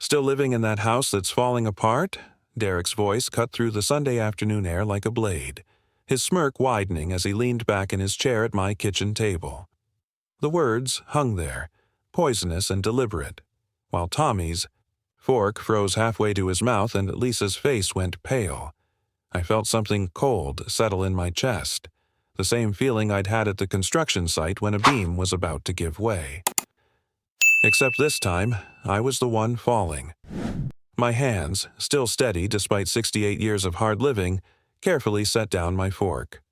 Still living in that house that's falling apart? Derek's voice cut through the Sunday afternoon air like a blade, his smirk widening as he leaned back in his chair at my kitchen table. The words hung there, poisonous and deliberate, while Tommy's fork froze halfway to his mouth and Lisa's face went pale. I felt something cold settle in my chest, the same feeling I'd had at the construction site when a beam was about to give way. Except this time, I was the one falling. My hands, still steady despite 68 years of hard living, carefully set down my fork.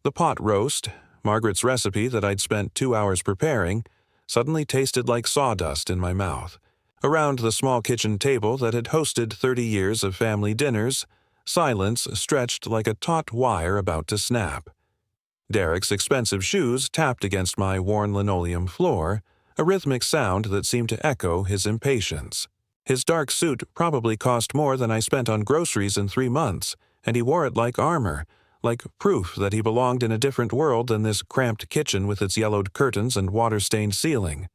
The pot roast, Margaret's recipe that I'd spent 2 hours preparing, suddenly tasted like sawdust in my mouth. Around the small kitchen table that had hosted 30 years of family dinners, silence stretched like a taut wire about to snap. Derek's expensive shoes tapped against my worn linoleum floor, a rhythmic sound that seemed to echo his impatience. His dark suit probably cost more than I spent on groceries in 3 months, and he wore it like armor, like proof that he belonged in a different world than this cramped kitchen with its yellowed curtains and water-stained ceiling.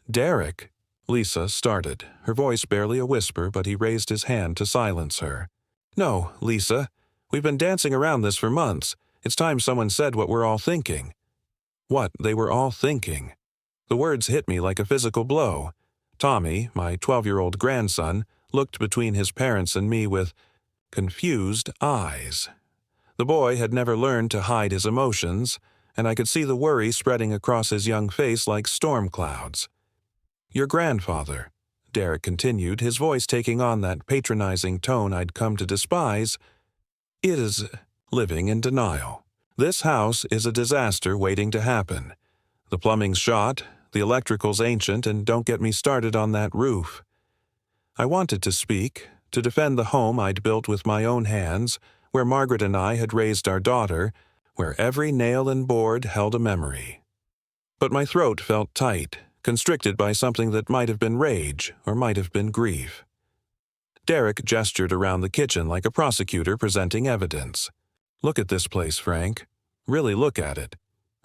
"Derek," Lisa started, her voice barely a whisper, but he raised his hand to silence her. "No, Lisa. We've been dancing around this for months. It's time someone said what we're all thinking." What they were all thinking. The words hit me like a physical blow. Tommy, my 12-year-old grandson, looked between his parents and me with confused eyes. The boy had never learned to hide his emotions, and I could see the worry spreading across his young face like storm clouds. "Your grandfather," Derek continued, his voice taking on that patronizing tone I'd come to despise, "is living in denial. This house is a disaster waiting to happen. The plumbing's shot, the electrical's ancient, and don't get me started on that roof." I wanted to speak, to defend the home I'd built with my own hands, where Margaret and I had raised our daughter, where every nail and board held a memory. But my throat felt tight, constricted by something that might have been rage or might have been grief. Derek gestured around the kitchen like a prosecutor presenting evidence. "Look at this place, Frank. Really look at it.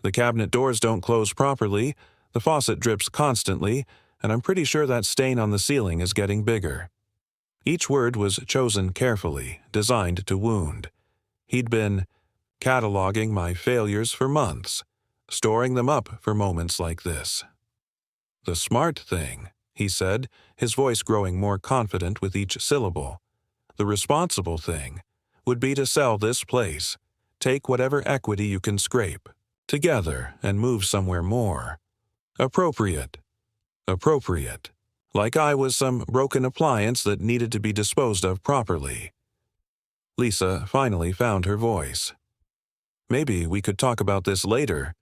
The cabinet doors don't close properly, the faucet drips constantly, and I'm pretty sure that stain on the ceiling is getting bigger." Each word was chosen carefully, designed to wound. He'd been cataloging my failures for months, storing them up for moments like this. "The smart thing," he said, his voice growing more confident with each syllable, "the responsible thing, would be to sell this place, take whatever equity you can scrape, together, and move somewhere more. Appropriate. Appropriate. Like I was some broken appliance that needed to be disposed of properly." Lisa finally found her voice. "Maybe we could talk about this later."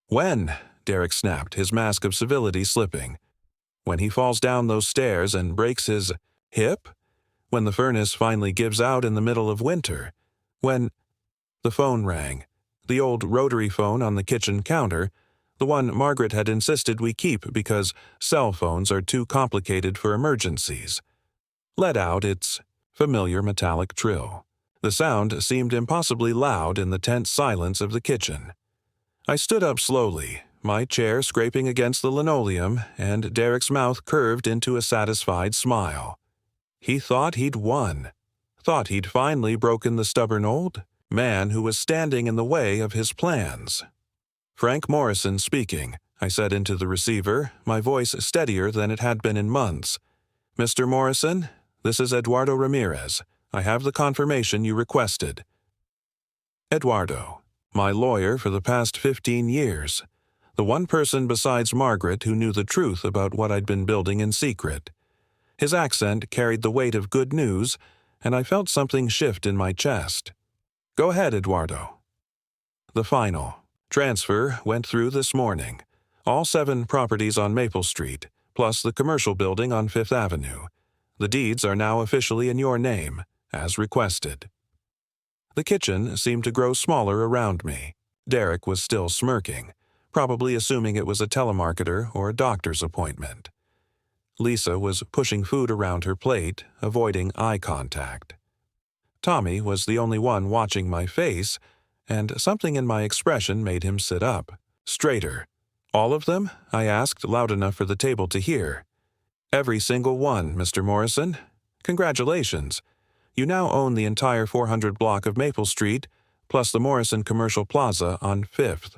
"When?" Derek snapped, his mask of civility slipping. "When he falls down those stairs and breaks his hip? When the furnace finally gives out in the middle of winter? When—" The phone rang. The old rotary phone on the kitchen counter, the one Margaret had insisted we keep because cell phones are too complicated for emergencies, let out its familiar metallic trill. The sound seemed impossibly loud in the tense silence of the kitchen. I stood up slowly, my chair scraping against the linoleum, and Derek's mouth curved into a satisfied smile. He thought he'd won. Thought he'd finally broken the stubborn old man who was standing in the way of his plans. "Frank Morrison speaking," I said into the receiver, my voice steadier than it had been in months. "Mr. Morrison, this is Eduardo Ramirez. I have the confirmation you requested." Eduardo, my lawyer for the past 15 years. The one person besides Margaret who knew the truth about what I'd been building in secret. His accent carried the weight of good news, and I felt something shift in my chest. "Go ahead, Eduardo." The final transfer went through this morning. All 7 properties on Maple Street, plus the commercial building on 5th Avenue. The deeds are now officially in your name, as requested. The kitchen seemed to grow smaller around me. Derek was still smirking, probably assuming it was a telemarketer or a doctor's appointment. Lisa was pushing food around her plate, avoiding eye contact. Tommy was the only one watching my face, and something in my expression made him sit up, straighter. "All of them?" I asked, loud enough for the table to hear. Every single one, Mr. Morrison. Congratulations. You now own the entire 400 block of Maple Street, plus the Morrison Commercial Plaza on 5th.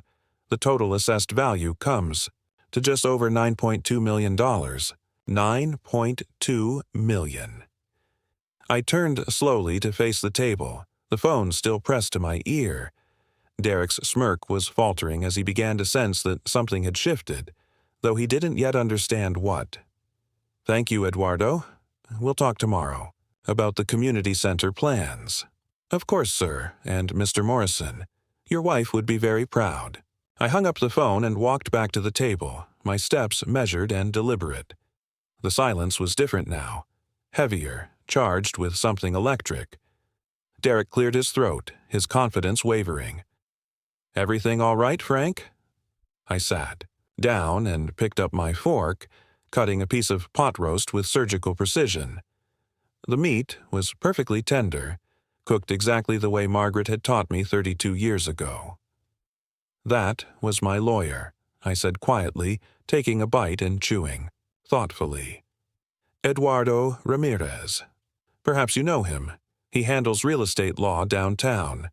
The total assessed value comes to just over $9.2 million. $9.2 million. I turned slowly to face the table, the phone still pressed to my ear. Derek's smirk was faltering as he began to sense that something had shifted, though he didn't yet understand what. Thank you, Eduardo. We'll talk tomorrow about the community center plans. Of course, sir, and Mr. Morrison. Your wife would be very proud. I hung up the phone and walked back to the table, my steps measured and deliberate. The silence was different now, heavier, charged with something electric. Derek cleared his throat, his confidence wavering. Everything all right, Frank? I sat down and picked up my fork, cutting a piece of pot roast with surgical precision. The meat was perfectly tender, cooked exactly the way Margaret had taught me 32 years ago. That was my lawyer, I said quietly, taking a bite and chewing, thoughtfully. Eduardo Ramirez. Perhaps you know him. He handles real estate law downtown.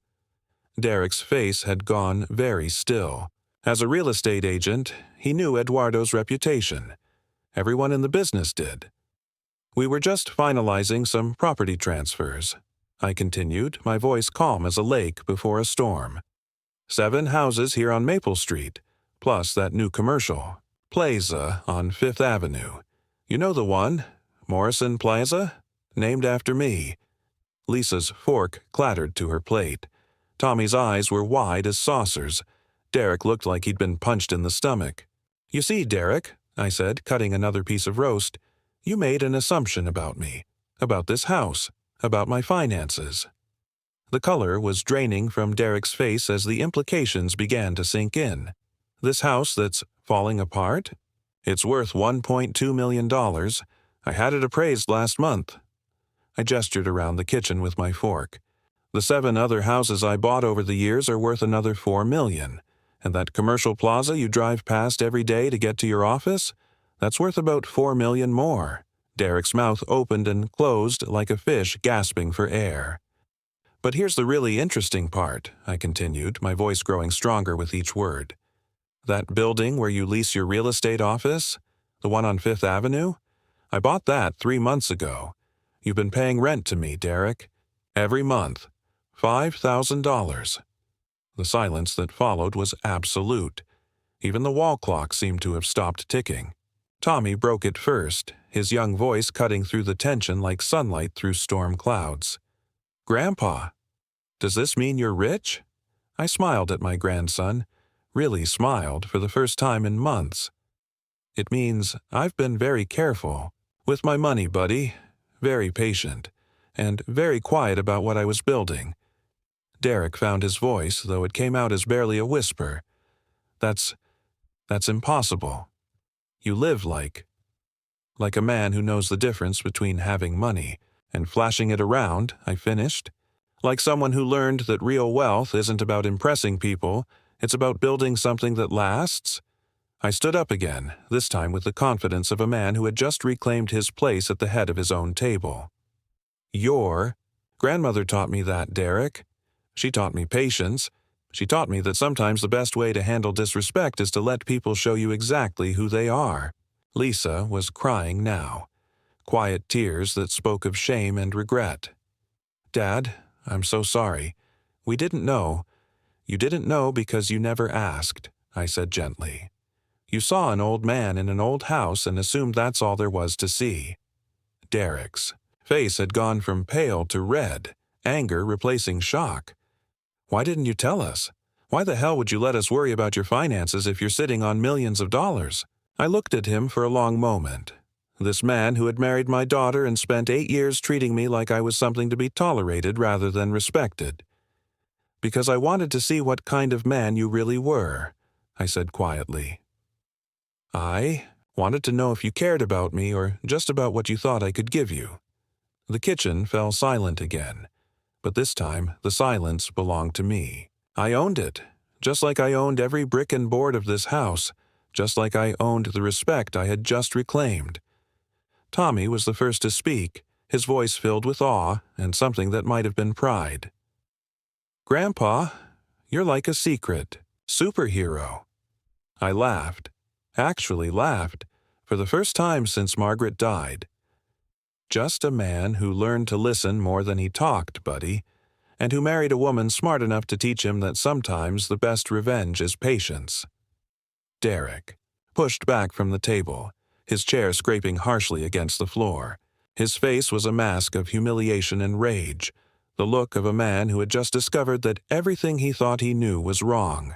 Derek's face had gone very still. As a real estate agent, he knew Eduardo's reputation. Everyone in the business did. We were just finalizing some property transfers. I continued, my voice calm as a lake before a storm. 7 houses here on Maple Street, plus that new commercial, Plaza on 5th Avenue. You know the one, Morrison Plaza? Named after me. Lisa's fork clattered to her plate. Tommy's eyes were wide as saucers. Derek looked like he'd been punched in the stomach. You see, Derek, I said, cutting another piece of roast, you made an assumption about me, about this house, about my finances. The color was draining from Derek's face as the implications began to sink in. This house that's falling apart? It's worth $1.2 million. I had it appraised last month. I gestured around the kitchen with my fork. The 7 other houses I bought over the years are worth another $4 million. And that commercial plaza you drive past every day to get to your office? That's worth about $4 million more. Derek's mouth opened and closed like a fish gasping for air. But here's the really interesting part, I continued, my voice growing stronger with each word. That building where you lease your real estate office? The one on 5th Avenue? I bought that 3 months ago. You've been paying rent to me, Derek. Every month. $5,000. The silence that followed was absolute. Even the wall clock seemed to have stopped ticking. Tommy broke it first, his young voice cutting through the tension like sunlight through storm clouds. Grandpa, does this mean you're rich? I smiled at my grandson, really smiled for the first time in months. It means I've been very careful with my money, buddy, very patient, and very quiet about what I was building. Derek found his voice, though it came out as barely a whisper. That's impossible. You live like a man who knows the difference between having money and flashing it around, I finished. Like someone who learned that real wealth isn't about impressing people, it's about building something that lasts. I stood up again, this time with the confidence of a man who had just reclaimed his place at the head of his own table. Grandmother taught me that, Derek. She taught me patience. She taught me that sometimes the best way to handle disrespect is to let people show you exactly who they are. Lisa was crying now, quiet tears that spoke of shame and regret. Dad, I'm so sorry. We didn't know. You didn't know because you never asked, I said gently. You saw an old man in an old house and assumed that's all there was to see. Derek's face had gone from pale to red, anger replacing shock. Why didn't you tell us? Why the hell would you let us worry about your finances if you're sitting on millions of dollars? I looked at him for a long moment. This man who had married my daughter and spent 8 years treating me like I was something to be tolerated rather than respected. Because I wanted to see what kind of man you really were, I said quietly. I wanted to know if you cared about me or just about what you thought I could give you. The kitchen fell silent again. But this time, the silence belonged to me. I owned it, just like I owned every brick and board of this house, just like I owned the respect I had just reclaimed. Tommy was the first to speak, his voice filled with awe and something that might have been pride. "Grandpa, you're like a secret superhero." I laughed. Actually laughed, for the first time since Margaret died. "Just a man who learned to listen more than he talked, buddy, and who married a woman smart enough to teach him that sometimes the best revenge is patience." Derek pushed back from the table, his chair scraping harshly against the floor. His face was a mask of humiliation and rage, the look of a man who had just discovered that everything he thought he knew was wrong.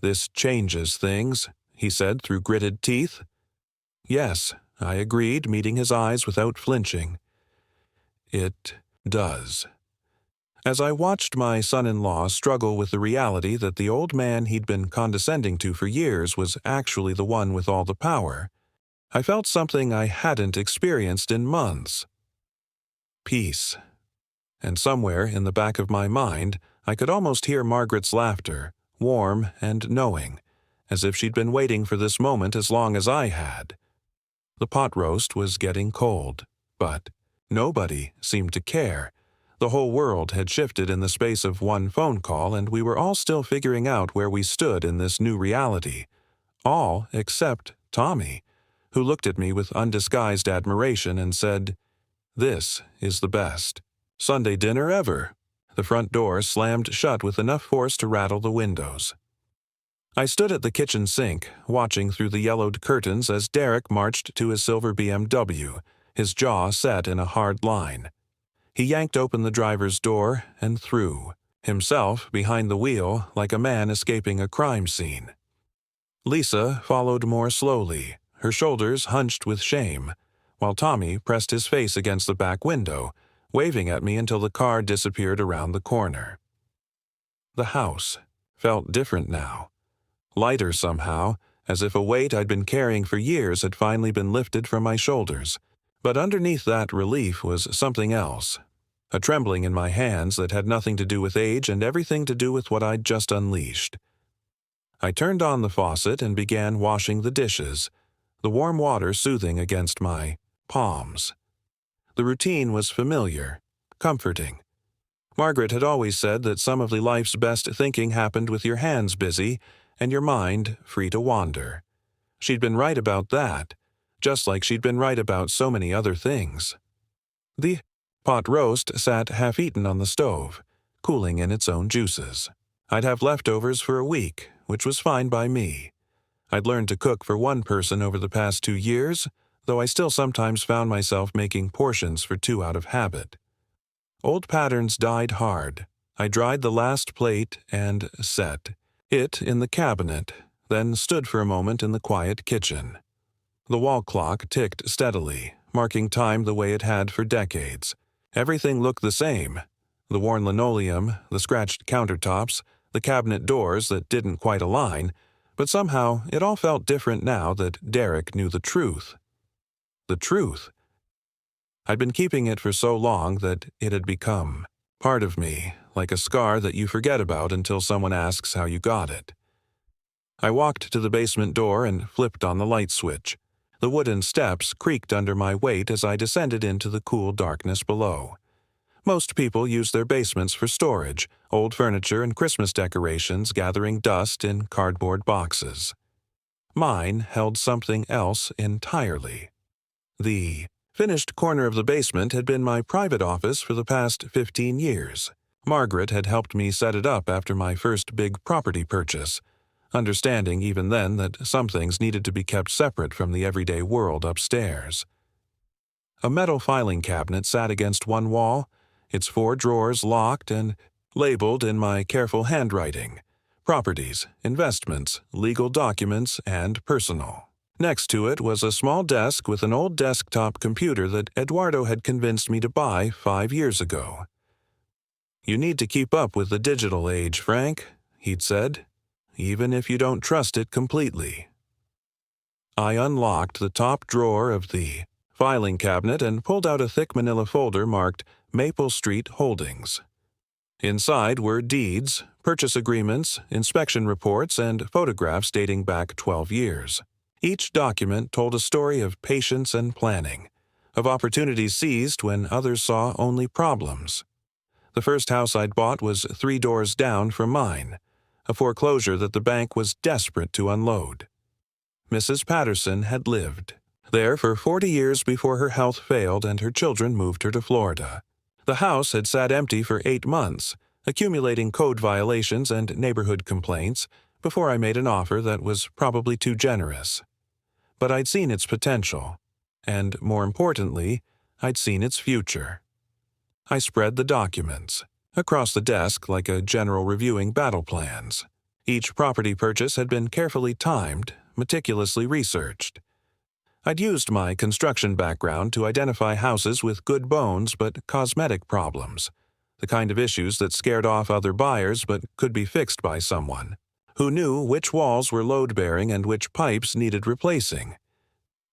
"This changes things," he said through gritted teeth. "Yes," I agreed, meeting his eyes without flinching. "It does." As I watched my son-in-law struggle with the reality that the old man he'd been condescending to for years was actually the one with all the power, I felt something I hadn't experienced in months. Peace. And somewhere in the back of my mind, I could almost hear Margaret's laughter, warm and knowing, as if she'd been waiting for this moment as long as I had. The pot roast was getting cold, but nobody seemed to care. The whole world had shifted in the space of one phone call, and we were all still figuring out where we stood in this new reality. All except Tommy, who looked at me with undisguised admiration and said, "This is the best Sunday dinner ever." The front door slammed shut with enough force to rattle the windows. I stood at the kitchen sink, watching through the yellowed curtains as Derek marched to his silver BMW, his jaw set in a hard line. He yanked open the driver's door and threw, himself behind the wheel like a man escaping a crime scene. Lisa followed more slowly, her shoulders hunched with shame, while Tommy pressed his face against the back window, waving at me until the car disappeared around the corner. The house felt different now. Lighter somehow, as if a weight I'd been carrying for years had finally been lifted from my shoulders. But underneath that relief was something else. A trembling in my hands that had nothing to do with age and everything to do with what I'd just unleashed. I turned on the faucet and began washing the dishes, the warm water soothing against my palms. The routine was familiar, comforting. Margaret had always said that some of life's best thinking happened with your hands busy and your mind free to wander. She'd been right about that, just like she'd been right about so many other things. The pot roast sat half-eaten on the stove, cooling in its own juices. I'd have leftovers for a week, which was fine by me. I'd learned to cook for one person over the past 2 years, though I still sometimes found myself making portions for 2 out of habit. Old patterns died hard. I dried the last plate and set it in the cabinet, then stood for a moment in the quiet kitchen. The wall clock ticked steadily, marking time the way it had for decades. Everything looked the same. The worn linoleum, the scratched countertops, the cabinet doors that didn't quite align, but somehow it all felt different now that Derek knew the truth. The truth. I'd been keeping it for so long that it had become part of me, like a scar that you forget about until someone asks how you got it. I walked to the basement door and flipped on the light switch. The wooden steps creaked under my weight as I descended into the cool darkness below. Most people use their basements for storage, old furniture and Christmas decorations gathering dust in cardboard boxes. Mine held something else entirely. The finished corner of the basement had been my private office for the past 15 years. Margaret had helped me set it up after my first big property purchase, understanding even then that some things needed to be kept separate from the everyday world upstairs. A metal filing cabinet sat against one wall, its 4 drawers locked and labeled in my careful handwriting: properties, investments, legal documents, and personal. Next to it was a small desk with an old desktop computer that Eduardo had convinced me to buy 5 years ago. "You need to keep up with the digital age, Frank," he'd said, "even if you don't trust it completely." I unlocked the top drawer of the filing cabinet and pulled out a thick manila folder marked Maple Street Holdings. Inside were deeds, purchase agreements, inspection reports, and photographs dating back 12 years. Each document told a story of patience and planning, of opportunities seized when others saw only problems. The first house I'd bought was 3 doors down from mine, a foreclosure that the bank was desperate to unload. Mrs. Patterson had lived there for 40 years before her health failed and her children moved her to Florida. The house had sat empty for 8 months, accumulating code violations and neighborhood complaints, before I made an offer that was probably too generous. But I'd seen its potential, and more importantly, I'd seen its future. I spread the documents across the desk like a general reviewing battle plans. Each property purchase had been carefully timed, meticulously researched. I'd used my construction background to identify houses with good bones but cosmetic problems, the kind of issues that scared off other buyers but could be fixed by someone who knew which walls were load-bearing and which pipes needed replacing.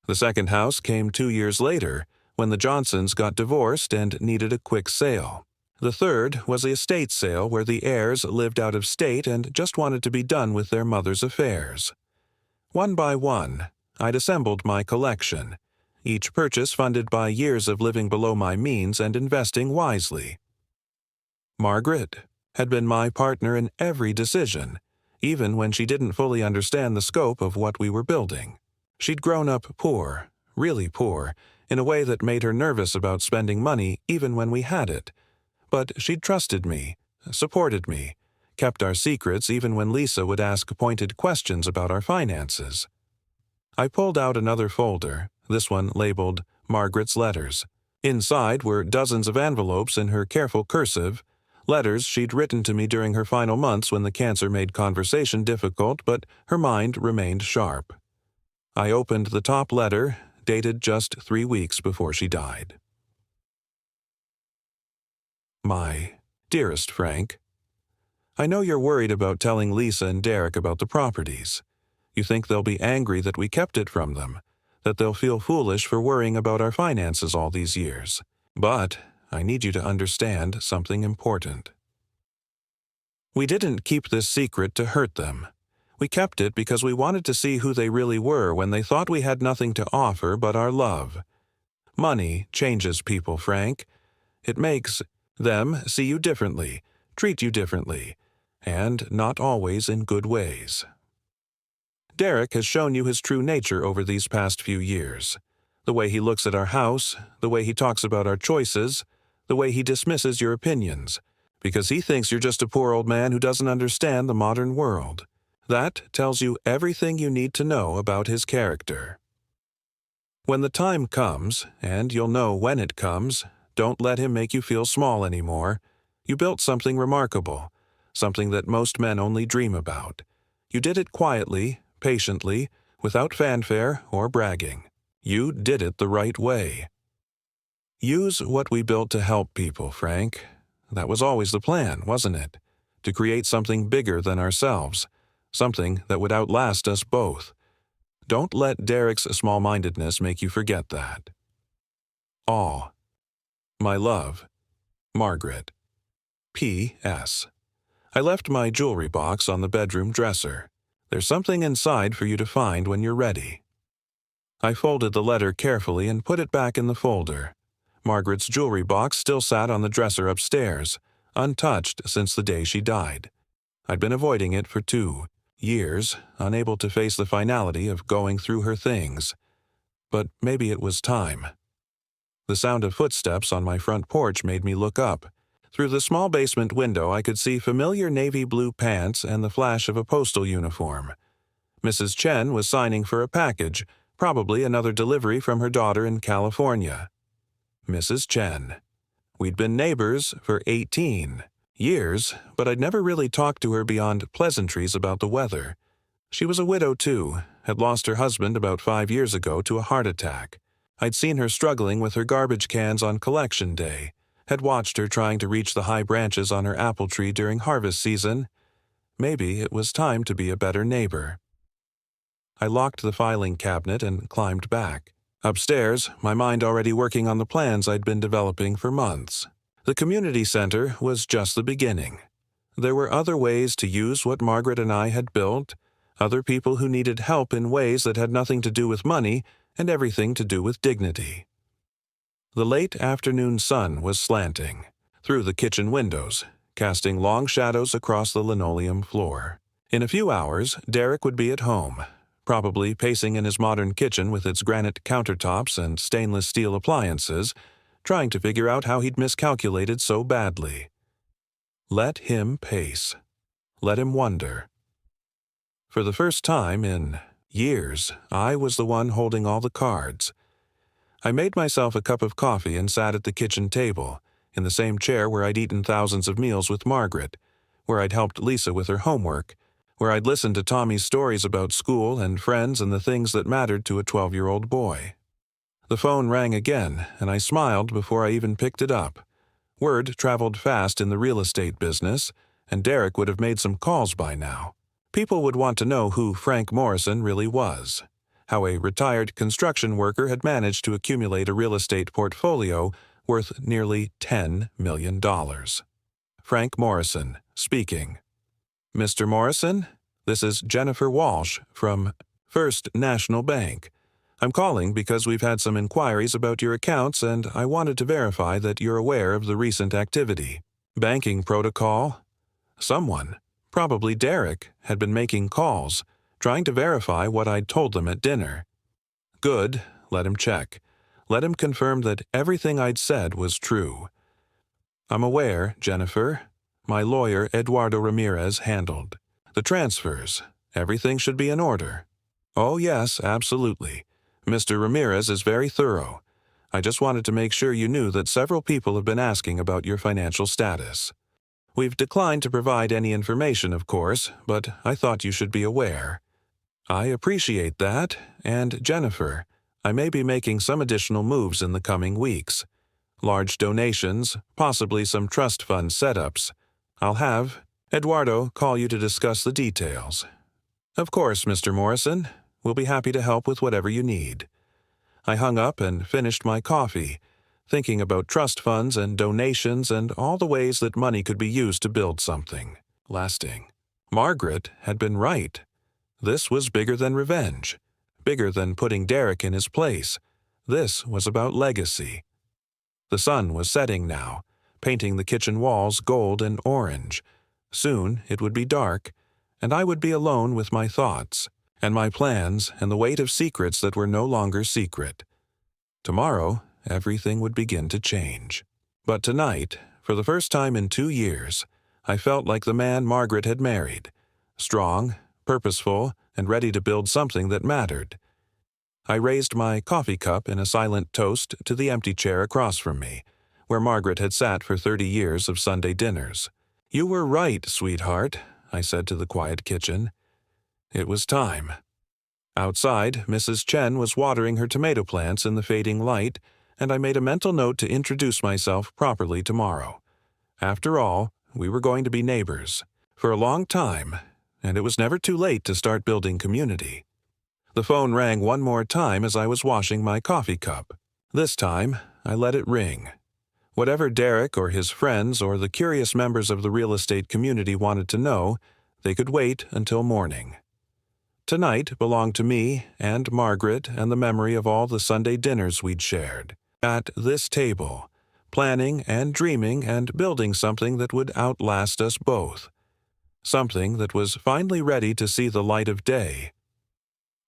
The second house came 2 years later, when the Johnsons got divorced and needed a quick sale. The third was the estate sale where the heirs lived out of state and just wanted to be done with their mother's affairs. One by one, I'd assembled my collection, each purchase funded by years of living below my means and investing wisely. Margaret had been my partner in every decision, even when she didn't fully understand the scope of what we were building. She'd grown up poor, really poor, in a way that made her nervous about spending money even when we had it. But she'd trusted me, supported me, kept our secrets even when Lisa would ask pointed questions about our finances. I pulled out another folder, this one labeled Margaret's Letters. Inside were dozens of envelopes in her careful cursive, letters she'd written to me during her final months when the cancer made conversation difficult, but her mind remained sharp. I opened the top letter, dated just 3 weeks before she died. My dearest Frank, I know you're worried about telling Lisa and Derek about the properties. You think they'll be angry that we kept it from them, that they'll feel foolish for worrying about our finances all these years. But I need you to understand something important. We didn't keep this secret to hurt them. We kept it because we wanted to see who they really were when they thought we had nothing to offer but our love. Money changes people, Frank. It makes them see you differently, treat you differently, and not always in good ways. Derek has shown you his true nature over these past few years. The way he looks at our house, the way he talks about our choices, the way he dismisses your opinions, because he thinks you're just a poor old man who doesn't understand the modern world. That tells you everything you need to know about his character. When the time comes, and you'll know when it comes, don't let him make you feel small anymore. You built something remarkable, something that most men only dream about. You did it quietly, patiently, without fanfare or bragging. You did it the right way. Use what we built to help people, Frank. That was always the plan, wasn't it? To create something bigger than ourselves, something that would outlast us both. Don't let Derek's small-mindedness make you forget that. Aw. My love, Margaret. P.S. I left my jewelry box on the bedroom dresser. There's something inside for you to find when you're ready. I folded the letter carefully and put it back in the folder. Margaret's jewelry box still sat on the dresser upstairs, untouched since the day she died. I'd been avoiding it for 2 years, unable to face the finality of going through her things. But maybe it was time. The sound of footsteps on my front porch made me look up. Through the small basement window I could see familiar navy blue pants and the flash of a postal uniform. Mrs. Chen was signing for a package, probably another delivery from her daughter in California. Mrs. Chen. We'd been neighbors for 18 years, but I'd never really talked to her beyond pleasantries about the weather. She was a widow, too, had lost her husband about 5 years ago to a heart attack. I'd seen her struggling with her garbage cans on collection day, had watched her trying to reach the high branches on her apple tree during harvest season. Maybe it was time to be a better neighbor. I locked the filing cabinet and climbed back. Upstairs, my mind already working on the plans I'd been developing for months. The community center was just the beginning. There were other ways to use what Margaret and I had built, other people who needed help in ways that had nothing to do with money and everything to do with dignity. The late afternoon sun was slanting through the kitchen windows, casting long shadows across the linoleum floor. In a few hours, Derek would be at home, probably pacing in his modern kitchen with its granite countertops and stainless steel appliances, trying to figure out how he'd miscalculated so badly. Let him pace. Let him wonder. For the first time in years, I was the one holding all the cards. I made myself a cup of coffee and sat at the kitchen table, in the same chair where I'd eaten thousands of meals with Margaret, where I'd helped Lisa with her homework, where I'd listened to Tommy's stories about school and friends and the things that mattered to a 12-year-old boy. The phone rang again, and I smiled before I even picked it up. Word traveled fast in the real estate business, and Derek would have made some calls by now. People would want to know who Frank Morrison really was, how a retired construction worker had managed to accumulate a real estate portfolio worth nearly $10 million. Frank Morrison, speaking. Mr. Morrison, this is Jennifer Walsh from First National Bank. I'm calling because we've had some inquiries about your accounts and I wanted to verify that you're aware of the recent activity. Banking protocol? Someone, probably Derek, had been making calls, trying to verify what I'd told them at dinner. Good, let him check. Let him confirm that everything I'd said was true. I'm aware, Jennifer. My lawyer, Eduardo Ramirez, handled the transfers. Everything should be in order. Oh, yes, absolutely. Mr. Ramirez is very thorough. I just wanted to make sure you knew that several people have been asking about your financial status. We've declined to provide any information, of course, but I thought you should be aware. I appreciate that, and Jennifer, I may be making some additional moves in the coming weeks. Large donations, possibly some trust fund setups. I'll have Eduardo call you to discuss the details. Of course, Mr. Morrison. We'll be happy to help with whatever you need. I hung up and finished my coffee, thinking about trust funds and donations and all the ways that money could be used to build something lasting. Margaret had been right. This was bigger than revenge, bigger than putting Derek in his place. This was about legacy. The sun was setting now, painting the kitchen walls gold and orange. Soon it would be dark, and I would be alone with my thoughts, and my plans, and the weight of secrets that were no longer secret. Tomorrow, everything would begin to change. But tonight, for the first time in 2 years, I felt like the man Margaret had married, strong, purposeful, and ready to build something that mattered. I raised my coffee cup in a silent toast to the empty chair across from me, where Margaret had sat for 30 years of Sunday dinners. You were right, sweetheart, I said to the quiet kitchen. It was time. Outside, Mrs. Chen was watering her tomato plants in the fading light, and I made a mental note to introduce myself properly tomorrow. After all, we were going to be neighbors for a long time, and it was never too late to start building community. The phone rang one more time as I was washing my coffee cup. This time, I let it ring. Whatever Derek or his friends or the curious members of the real estate community wanted to know, they could wait until morning. Tonight belonged to me and Margaret and the memory of all the Sunday dinners we'd shared. At this table, planning and dreaming and building something that would outlast us both. Something that was finally ready to see the light of day.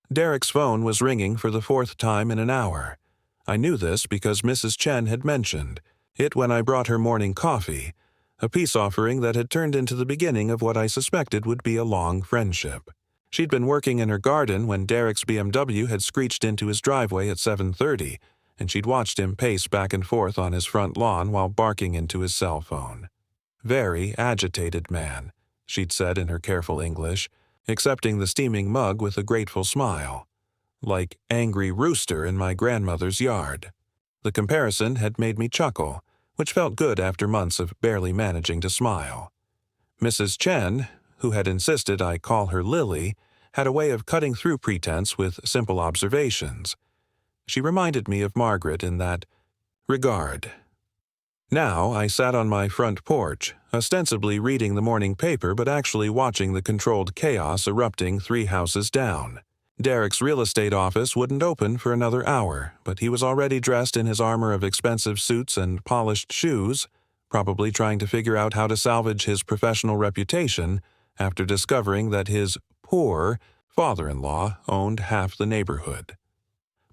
Derek's phone was ringing for the 4th time in an hour. I knew this because Mrs. Chen had mentioned it when I brought her morning coffee, a peace offering that had turned into the beginning of what I suspected would be a long friendship. She'd been working in her garden when Derek's BMW had screeched into his driveway at 7:30, and she'd watched him pace back and forth on his front lawn while barking into his cell phone. Very agitated man, she'd said in her careful English, accepting the steaming mug with a grateful smile. Like angry rooster in my grandmother's yard. The comparison had made me chuckle, which felt good after months of barely managing to smile. Mrs. Chen, who had insisted I call her Lily, had a way of cutting through pretense with simple observations. She reminded me of Margaret in that regard. Now I sat on my front porch, ostensibly reading the morning paper but actually watching the controlled chaos erupting 3 houses down. Derek's real estate office wouldn't open for another hour, but he was already dressed in his armor of expensive suits and polished shoes, probably trying to figure out how to salvage his professional reputation after discovering that his poor father-in-law owned half the neighborhood.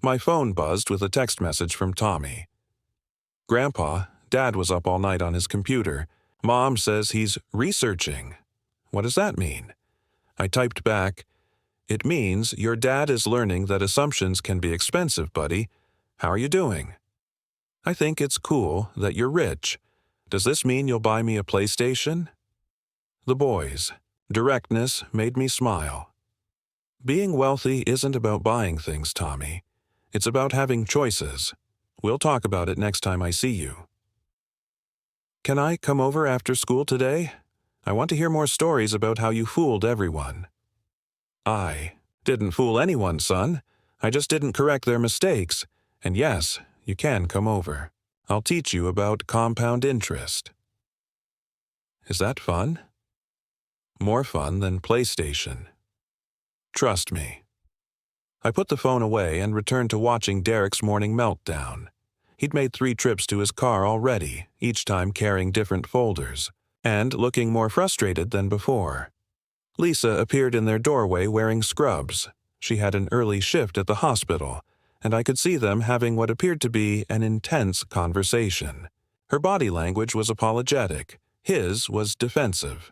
My phone buzzed with a text message from Tommy. "Grandpa, Dad was up all night on his computer. Mom says he's researching." "What does that mean?" I typed back, "It means your dad is learning that assumptions can be expensive, buddy. How are you doing?" "I think it's cool that you're rich. Does this mean you'll buy me a PlayStation?" The boys. Directness made me smile. Being wealthy isn't about buying things, Tommy. It's about having choices. We'll talk about it next time I see you. "Can I come over after school today? I want to hear more stories about how you fooled everyone." "I didn't fool anyone, son. I just didn't correct their mistakes. And yes, you can come over. I'll teach you about compound interest." Is that fun? More fun than PlayStation. Trust me. I put the phone away and returned to watching Derek's morning meltdown. He'd made 3 trips to his car already, each time carrying different folders, and looking more frustrated than before. Lisa appeared in their doorway wearing scrubs. She had an early shift at the hospital, and I could see them having what appeared to be an intense conversation. Her body language was apologetic. His was defensive.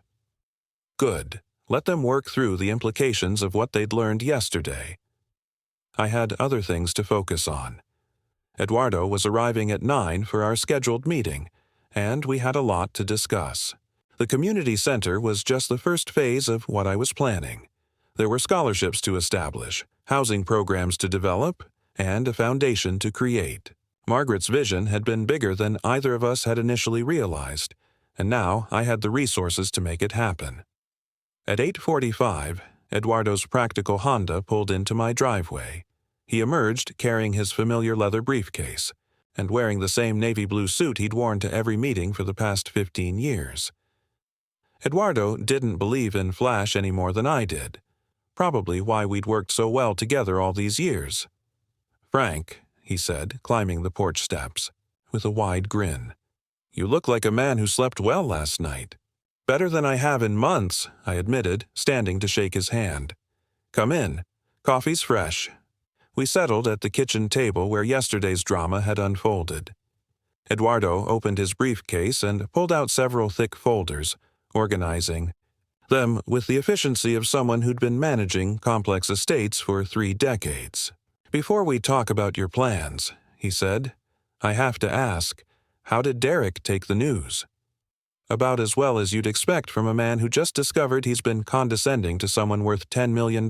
Good. Let them work through the implications of what they'd learned yesterday. I had other things to focus on. Eduardo was arriving at 9 for our scheduled meeting, and we had a lot to discuss. The community center was just the first phase of what I was planning. There were scholarships to establish, housing programs to develop, and a foundation to create. Margaret's vision had been bigger than either of us had initially realized, and now I had the resources to make it happen. At 8:45, Eduardo's practical Honda pulled into my driveway. He emerged carrying his familiar leather briefcase and wearing the same navy blue suit he'd worn to every meeting for the past 15 years. Eduardo didn't believe in flash any more than I did, probably why we'd worked so well together all these years. "Frank," he said, climbing the porch steps, with a wide grin, "you look like a man who slept well last night." "Better than I have in months," I admitted, standing to shake his hand. "Come in. Coffee's fresh." We settled at the kitchen table where yesterday's drama had unfolded. Eduardo opened his briefcase and pulled out several thick folders, organizing them with the efficiency of someone who'd been managing complex estates for 3 decades. "Before we talk about your plans," he said, "I have to ask, how did Derek take the news?" "About as well as you'd expect from a man who just discovered he's been condescending to someone worth $10 million.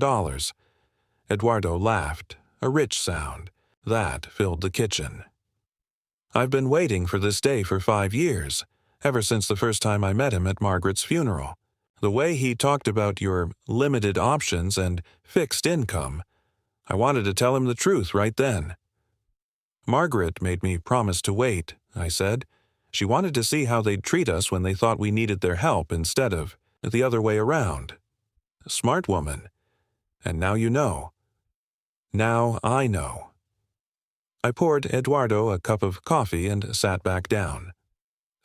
Eduardo laughed, a rich sound. That filled the kitchen. "I've been waiting for this day for 5 years, ever since the first time I met him at Margaret's funeral. The way he talked about your limited options and fixed income, I wanted to tell him the truth right then." "Margaret made me promise to wait," I said. "She wanted to see how they'd treat us when they thought we needed their help instead of the other way around." "Smart woman. And now you know." "Now I know." I poured Eduardo a cup of coffee and sat back down.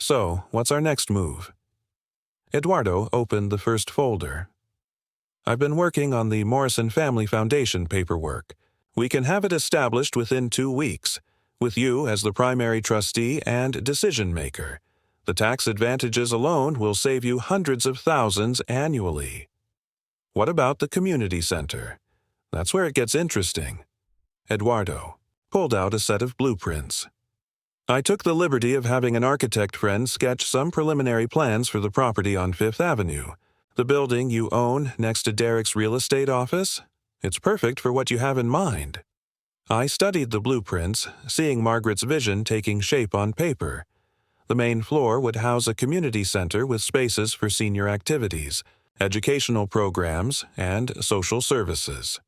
"So, what's our next move?" Eduardo opened the first folder. "I've been working on the Morrison Family Foundation paperwork. We can have it established within 2 weeks, with you as the primary trustee and decision-maker. The tax advantages alone will save you hundreds of thousands annually." "What about the community center? That's where it gets interesting." Eduardo pulled out a set of blueprints. "I took the liberty of having an architect friend sketch some preliminary plans for the property on 5th Avenue, the building you own next to Derek's real estate office. It's perfect for what you have in mind." I studied the blueprints, seeing Margaret's vision taking shape on paper. The main floor would house a community center with spaces for senior activities, educational programs, and social services.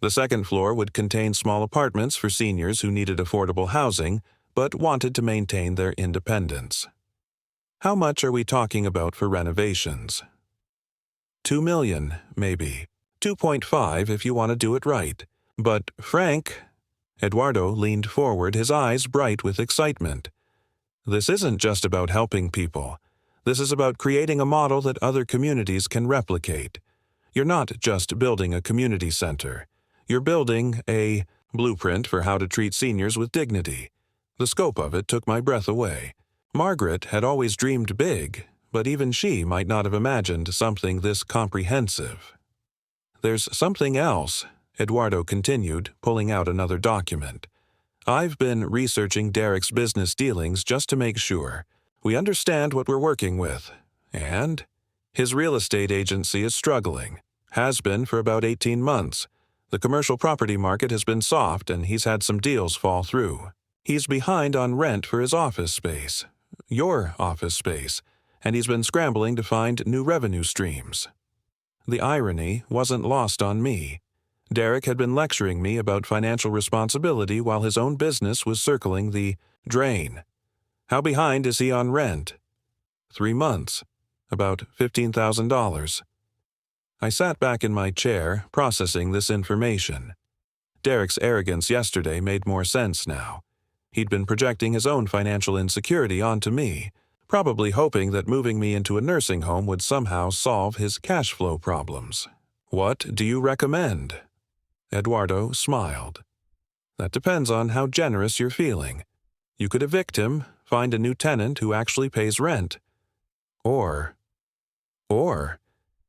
The second floor would contain small apartments for seniors who needed affordable housing but wanted to maintain their independence. "How much are we talking about for renovations?" $2 million, maybe. 2.5 if you want to do it right. But, Frank, Eduardo leaned forward, his eyes bright with excitement. This isn't just about helping people. This is about creating a model that other communities can replicate. You're not just building a community center. You're building a blueprint for how to treat seniors with dignity. The scope of it took my breath away. Margaret had always dreamed big, but even she might not have imagined something this comprehensive. There's something else, Eduardo continued, pulling out another document. I've been researching Derek's business dealings just to make sure we understand what we're working with. And his real estate agency is struggling. Has been for about 18 months. The commercial property market has been soft and he's had some deals fall through. He's behind on rent for his office space, your office space, and he's been scrambling to find new revenue streams. The irony wasn't lost on me. Derek had been lecturing me about financial responsibility while his own business was circling the drain. How behind is he on rent? 3 months. About $15,000. I sat back in my chair, processing this information. Derek's arrogance yesterday made more sense now. He'd been projecting his own financial insecurity onto me, probably hoping that moving me into a nursing home would somehow solve his cash flow problems. What do you recommend? Eduardo smiled. That depends on how generous you're feeling. You could evict him, find a new tenant who actually pays rent. Or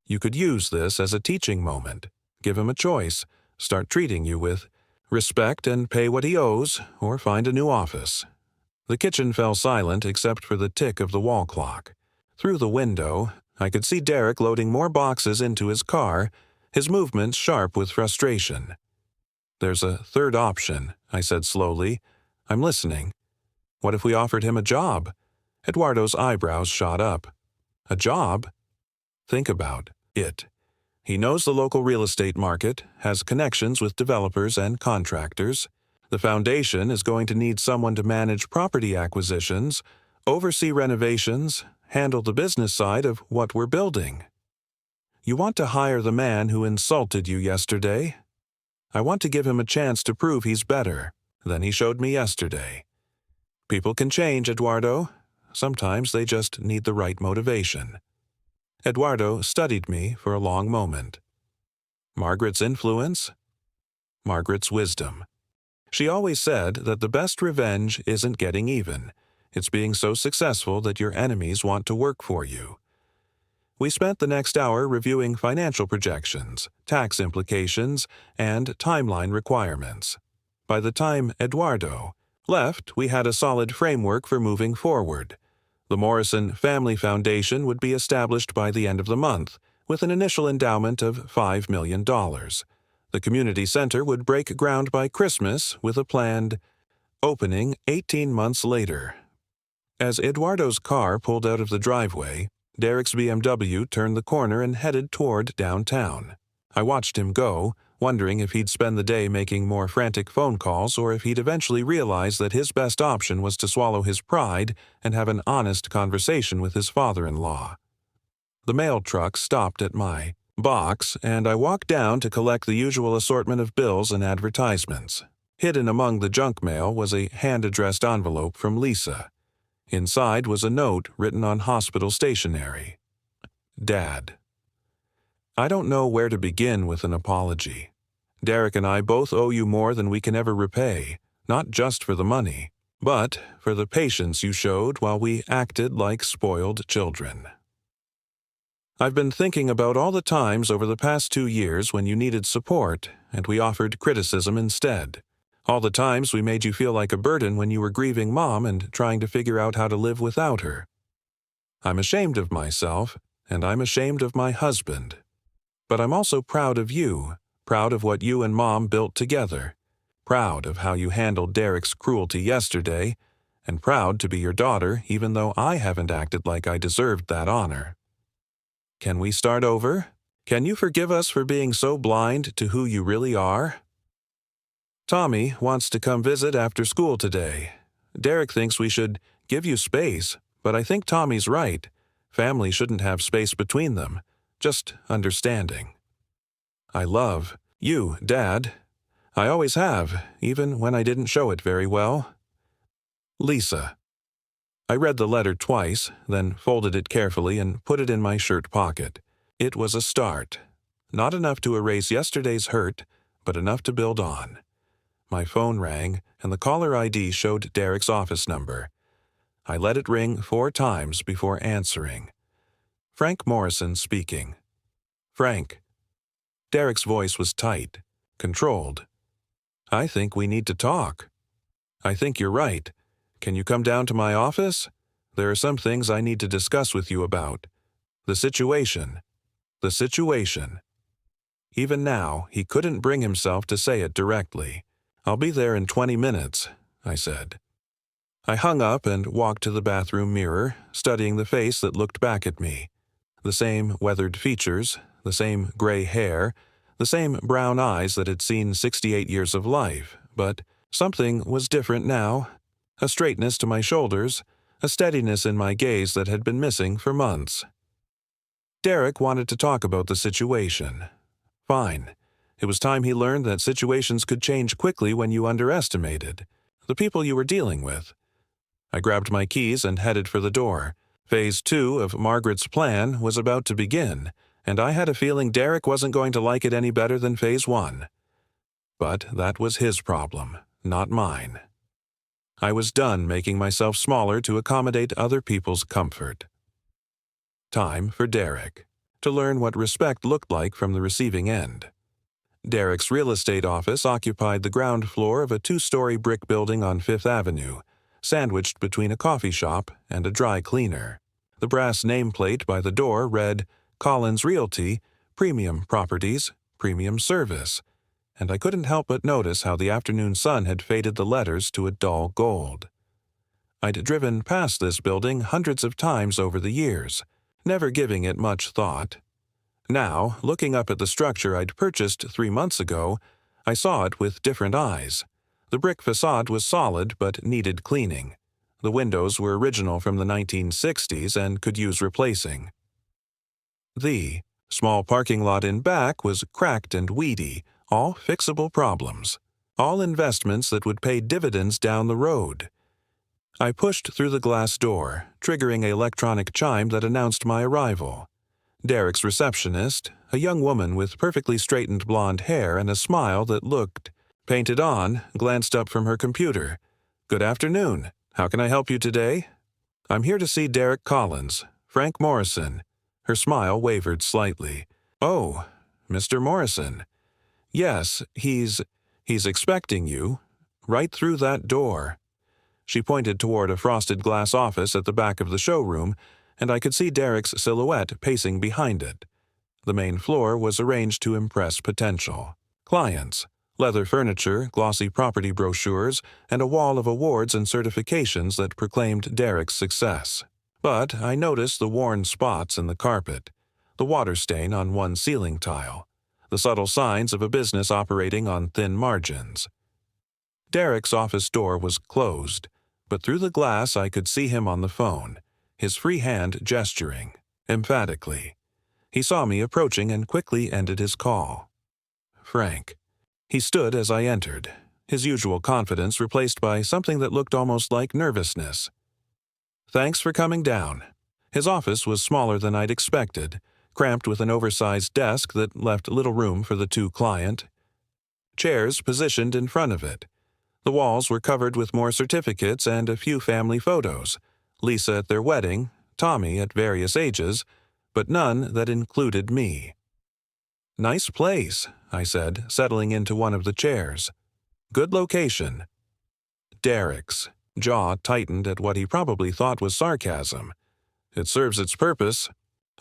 you could use this as a teaching moment. Give him a choice. Start treating you with respect and pay what he owes, or find a new office. The kitchen fell silent except for the tick of the wall clock. Through the window, I could see Derek loading more boxes into his car, his movements sharp with frustration. There's a third option, I said slowly. I'm listening. What if we offered him a job? Eduardo's eyebrows shot up. A job? Think about it. He knows the local real estate market, has connections with developers and contractors. The foundation is going to need someone to manage property acquisitions, oversee renovations, handle the business side of what we're building. You want to hire the man who insulted you yesterday? I want to give him a chance to prove he's better than he showed me yesterday. People can change, Eduardo. Sometimes they just need the right motivation. Eduardo studied me for a long moment. Margaret's influence? Margaret's wisdom. She always said that the best revenge isn't getting even. It's being so successful that your enemies want to work for you. We spent the next hour reviewing financial projections, tax implications, and timeline requirements. By the time Eduardo left, we had a solid framework for moving forward. The Morrison Family Foundation would be established by the end of the month, with an initial endowment of $5 million. The community center would break ground by Christmas with a planned opening 18 months later. As Eduardo's car pulled out of the driveway, Derek's BMW turned the corner and headed toward downtown. I watched him go, wondering if he'd spend the day making more frantic phone calls or if he'd eventually realize that his best option was to swallow his pride and have an honest conversation with his father-in-law. The mail truck stopped at my box, and I walked down to collect the usual assortment of bills and advertisements. Hidden among the junk mail was a hand-addressed envelope from Lisa. Inside was a note written on hospital stationery. Dad. I don't know where to begin with an apology. Derek and I both owe you more than we can ever repay, not just for the money, but for the patience you showed while we acted like spoiled children. I've been thinking about all the times over the past 2 years when you needed support and we offered criticism instead. All the times we made you feel like a burden when you were grieving Mom and trying to figure out how to live without her. I'm ashamed of myself, and I'm ashamed of my husband. But I'm also proud of you, proud of what you and Mom built together, proud of how you handled Derek's cruelty yesterday, and proud to be your daughter even though I haven't acted like I deserved that honor. Can we start over? Can you forgive us for being so blind to who you really are? Tommy wants to come visit after school today. Derek thinks we should give you space, but I think Tommy's right. Family shouldn't have space between them, just understanding. I love you, Dad. I always have, even when I didn't show it very well. Lisa. I read the letter twice, then folded it carefully and put it in my shirt pocket. It was a start. Not enough to erase yesterday's hurt, but enough to build on. My phone rang, and the caller ID showed Derek's office number. I let it ring 4 times before answering. Frank Morrison speaking. Frank. Derek's voice was tight, controlled. I think we need to talk. I think you're right. Can you come down to my office? There are some things I need to discuss with you about. The situation. The situation. Even now, he couldn't bring himself to say it directly. I'll be there in 20 minutes, I said. I hung up and walked to the bathroom mirror, studying the face that looked back at me. The same weathered features, the same gray hair, the same brown eyes that had seen 68 years of life, but something was different now. A straightness to my shoulders, a steadiness in my gaze that had been missing for months. Derek wanted to talk about the situation. Fine. It was time he learned that situations could change quickly when you underestimated the people you were dealing with. I grabbed my keys and headed for the door. Phase 2 of Margaret's plan was about to begin, and I had a feeling Derek wasn't going to like it any better than Phase 1. But that was his problem, not mine. I was done making myself smaller to accommodate other people's comfort. Time for Derek to learn what respect looked like from the receiving end. Derek's real estate office occupied the ground floor of a 2-story brick building on Fifth Avenue, sandwiched between a coffee shop and a dry cleaner. The brass nameplate by the door read, Collins Realty, Premium Properties, Premium Service, and I couldn't help but notice how the afternoon sun had faded the letters to a dull gold. I'd driven past this building hundreds of times over the years, never giving it much thought. Now, looking up at the structure I'd purchased 3 months ago, I saw it with different eyes. The brick facade was solid but needed cleaning. The windows were original from the 1960s and could use replacing. The small parking lot in back was cracked and weedy, all fixable problems. All investments that would pay dividends down the road. I pushed through the glass door, triggering an electronic chime that announced my arrival. Derek's receptionist, a young woman with perfectly straightened blonde hair and a smile that looked painted on, glanced up from her computer. Good afternoon. How can I help you today? I'm here to see Derek Collins, Frank Morrison. Her smile wavered slightly. Oh, Mr. Morrison. Yes, he's expecting you. Right through that door. She pointed toward a frosted glass office at the back of the showroom, and I could see Derek's silhouette pacing behind it. The main floor was arranged to impress potential clients. Leather furniture, glossy property brochures, and a wall of awards and certifications that proclaimed Derek's success. But I noticed the worn spots in the carpet, the water stain on one ceiling tile, the subtle signs of a business operating on thin margins. Derek's office door was closed, but through the glass I could see him on the phone, his free hand gesturing, emphatically. He saw me approaching and quickly ended his call. Frank. He stood as I entered, his usual confidence replaced by something that looked almost like nervousness. Thanks for coming down. His office was smaller than I'd expected, cramped with an oversized desk that left little room for the 2 client. Chairs positioned in front of it. The walls were covered with more certificates and a few family photos, Lisa at their wedding, Tommy at various ages, but none that included me. Nice place, I said, settling into one of the chairs. Good location. Derek's jaw tightened at what he probably thought was sarcasm. It serves its purpose.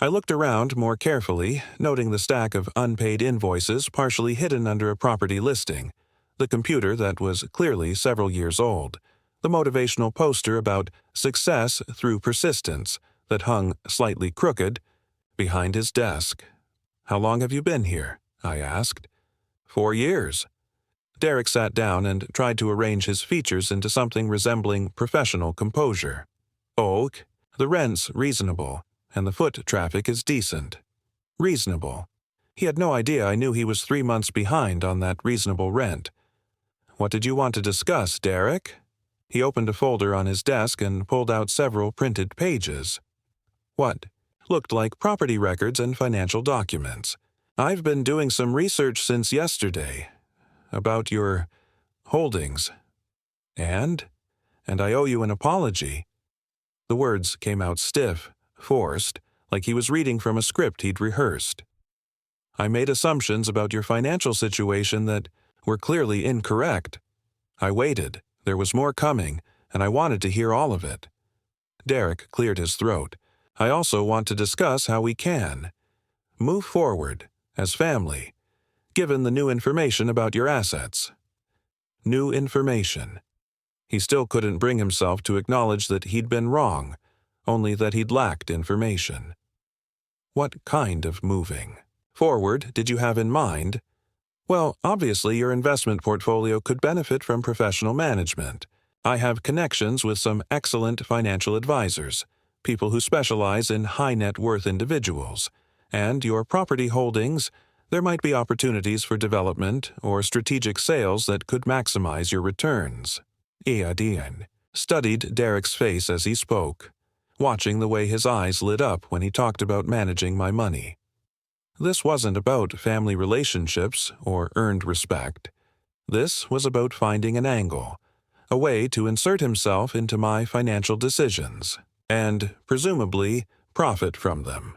I looked around more carefully, noting the stack of unpaid invoices partially hidden under a property listing, the computer that was clearly several years old, the motivational poster about success through persistence that hung slightly crooked behind his desk. How long have you been here? I asked. 4 years. Derek sat down and tried to arrange his features into something resembling professional composure. Oh, the rent's reasonable, and the foot traffic is decent. Reasonable. He had no idea I knew he was 3 months behind on that reasonable rent. "What did you want to discuss, Derek?" He opened a folder on his desk and pulled out several printed pages. What looked like property records and financial documents. "I've been doing some research since yesterday about your holdings. And I owe you an apology." The words came out stiff, forced, like he was reading from a script he'd rehearsed. "I made assumptions about your financial situation that were clearly incorrect. I waited. There was more coming, and I wanted to hear all of it." Derek cleared his throat. "I also want to discuss how we can move forward as family, given the new information about your assets." New information. He still couldn't bring himself to acknowledge that he'd been wrong, only that he'd lacked information. What kind of moving forward did you have in mind? "Well, obviously your investment portfolio could benefit from professional management. I have connections with some excellent financial advisors, people who specialize in high net worth individuals. And your property holdings, there might be opportunities for development or strategic sales that could maximize your returns." Iadien studied Derek's face as he spoke, watching the way his eyes lit up when he talked about managing my money. This wasn't about family relationships or earned respect. This was about finding an angle, a way to insert himself into my financial decisions, and, presumably, profit from them.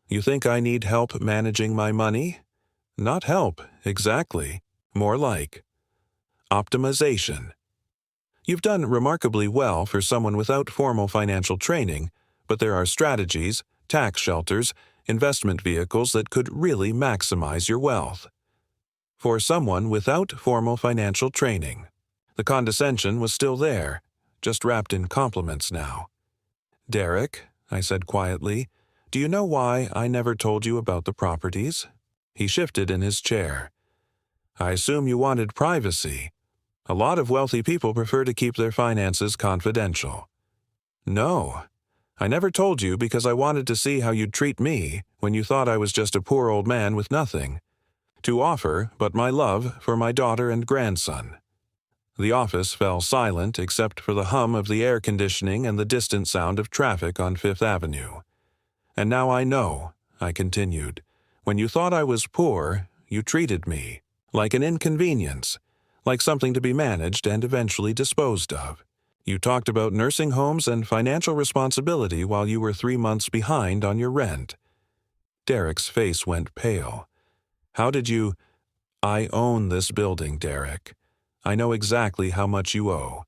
"You think I need help managing my money?" Not help, exactly. More like optimization. "You've done remarkably well for someone without formal financial training, but there are strategies, tax shelters, investment vehicles that could really maximize your wealth." For someone without formal financial training. The condescension was still there, just wrapped in compliments now. "Derek," I said quietly, "do you know why I never told you about the properties?" He shifted in his chair. "I assume you wanted privacy. A lot of wealthy people prefer to keep their finances confidential." "No. I never told you because I wanted to see how you'd treat me when you thought I was just a poor old man with nothing to offer but my love for my daughter and grandson." The office fell silent except for the hum of the air conditioning and the distant sound of traffic on Fifth Avenue. "And now I know," I continued, "when you thought I was poor, you treated me like an inconvenience, like something to be managed and eventually disposed of. You talked about nursing homes and financial responsibility while you were 3 months behind on your rent." Derek's face went pale. "How did you—" "I own this building, Derek. I know exactly how much you owe,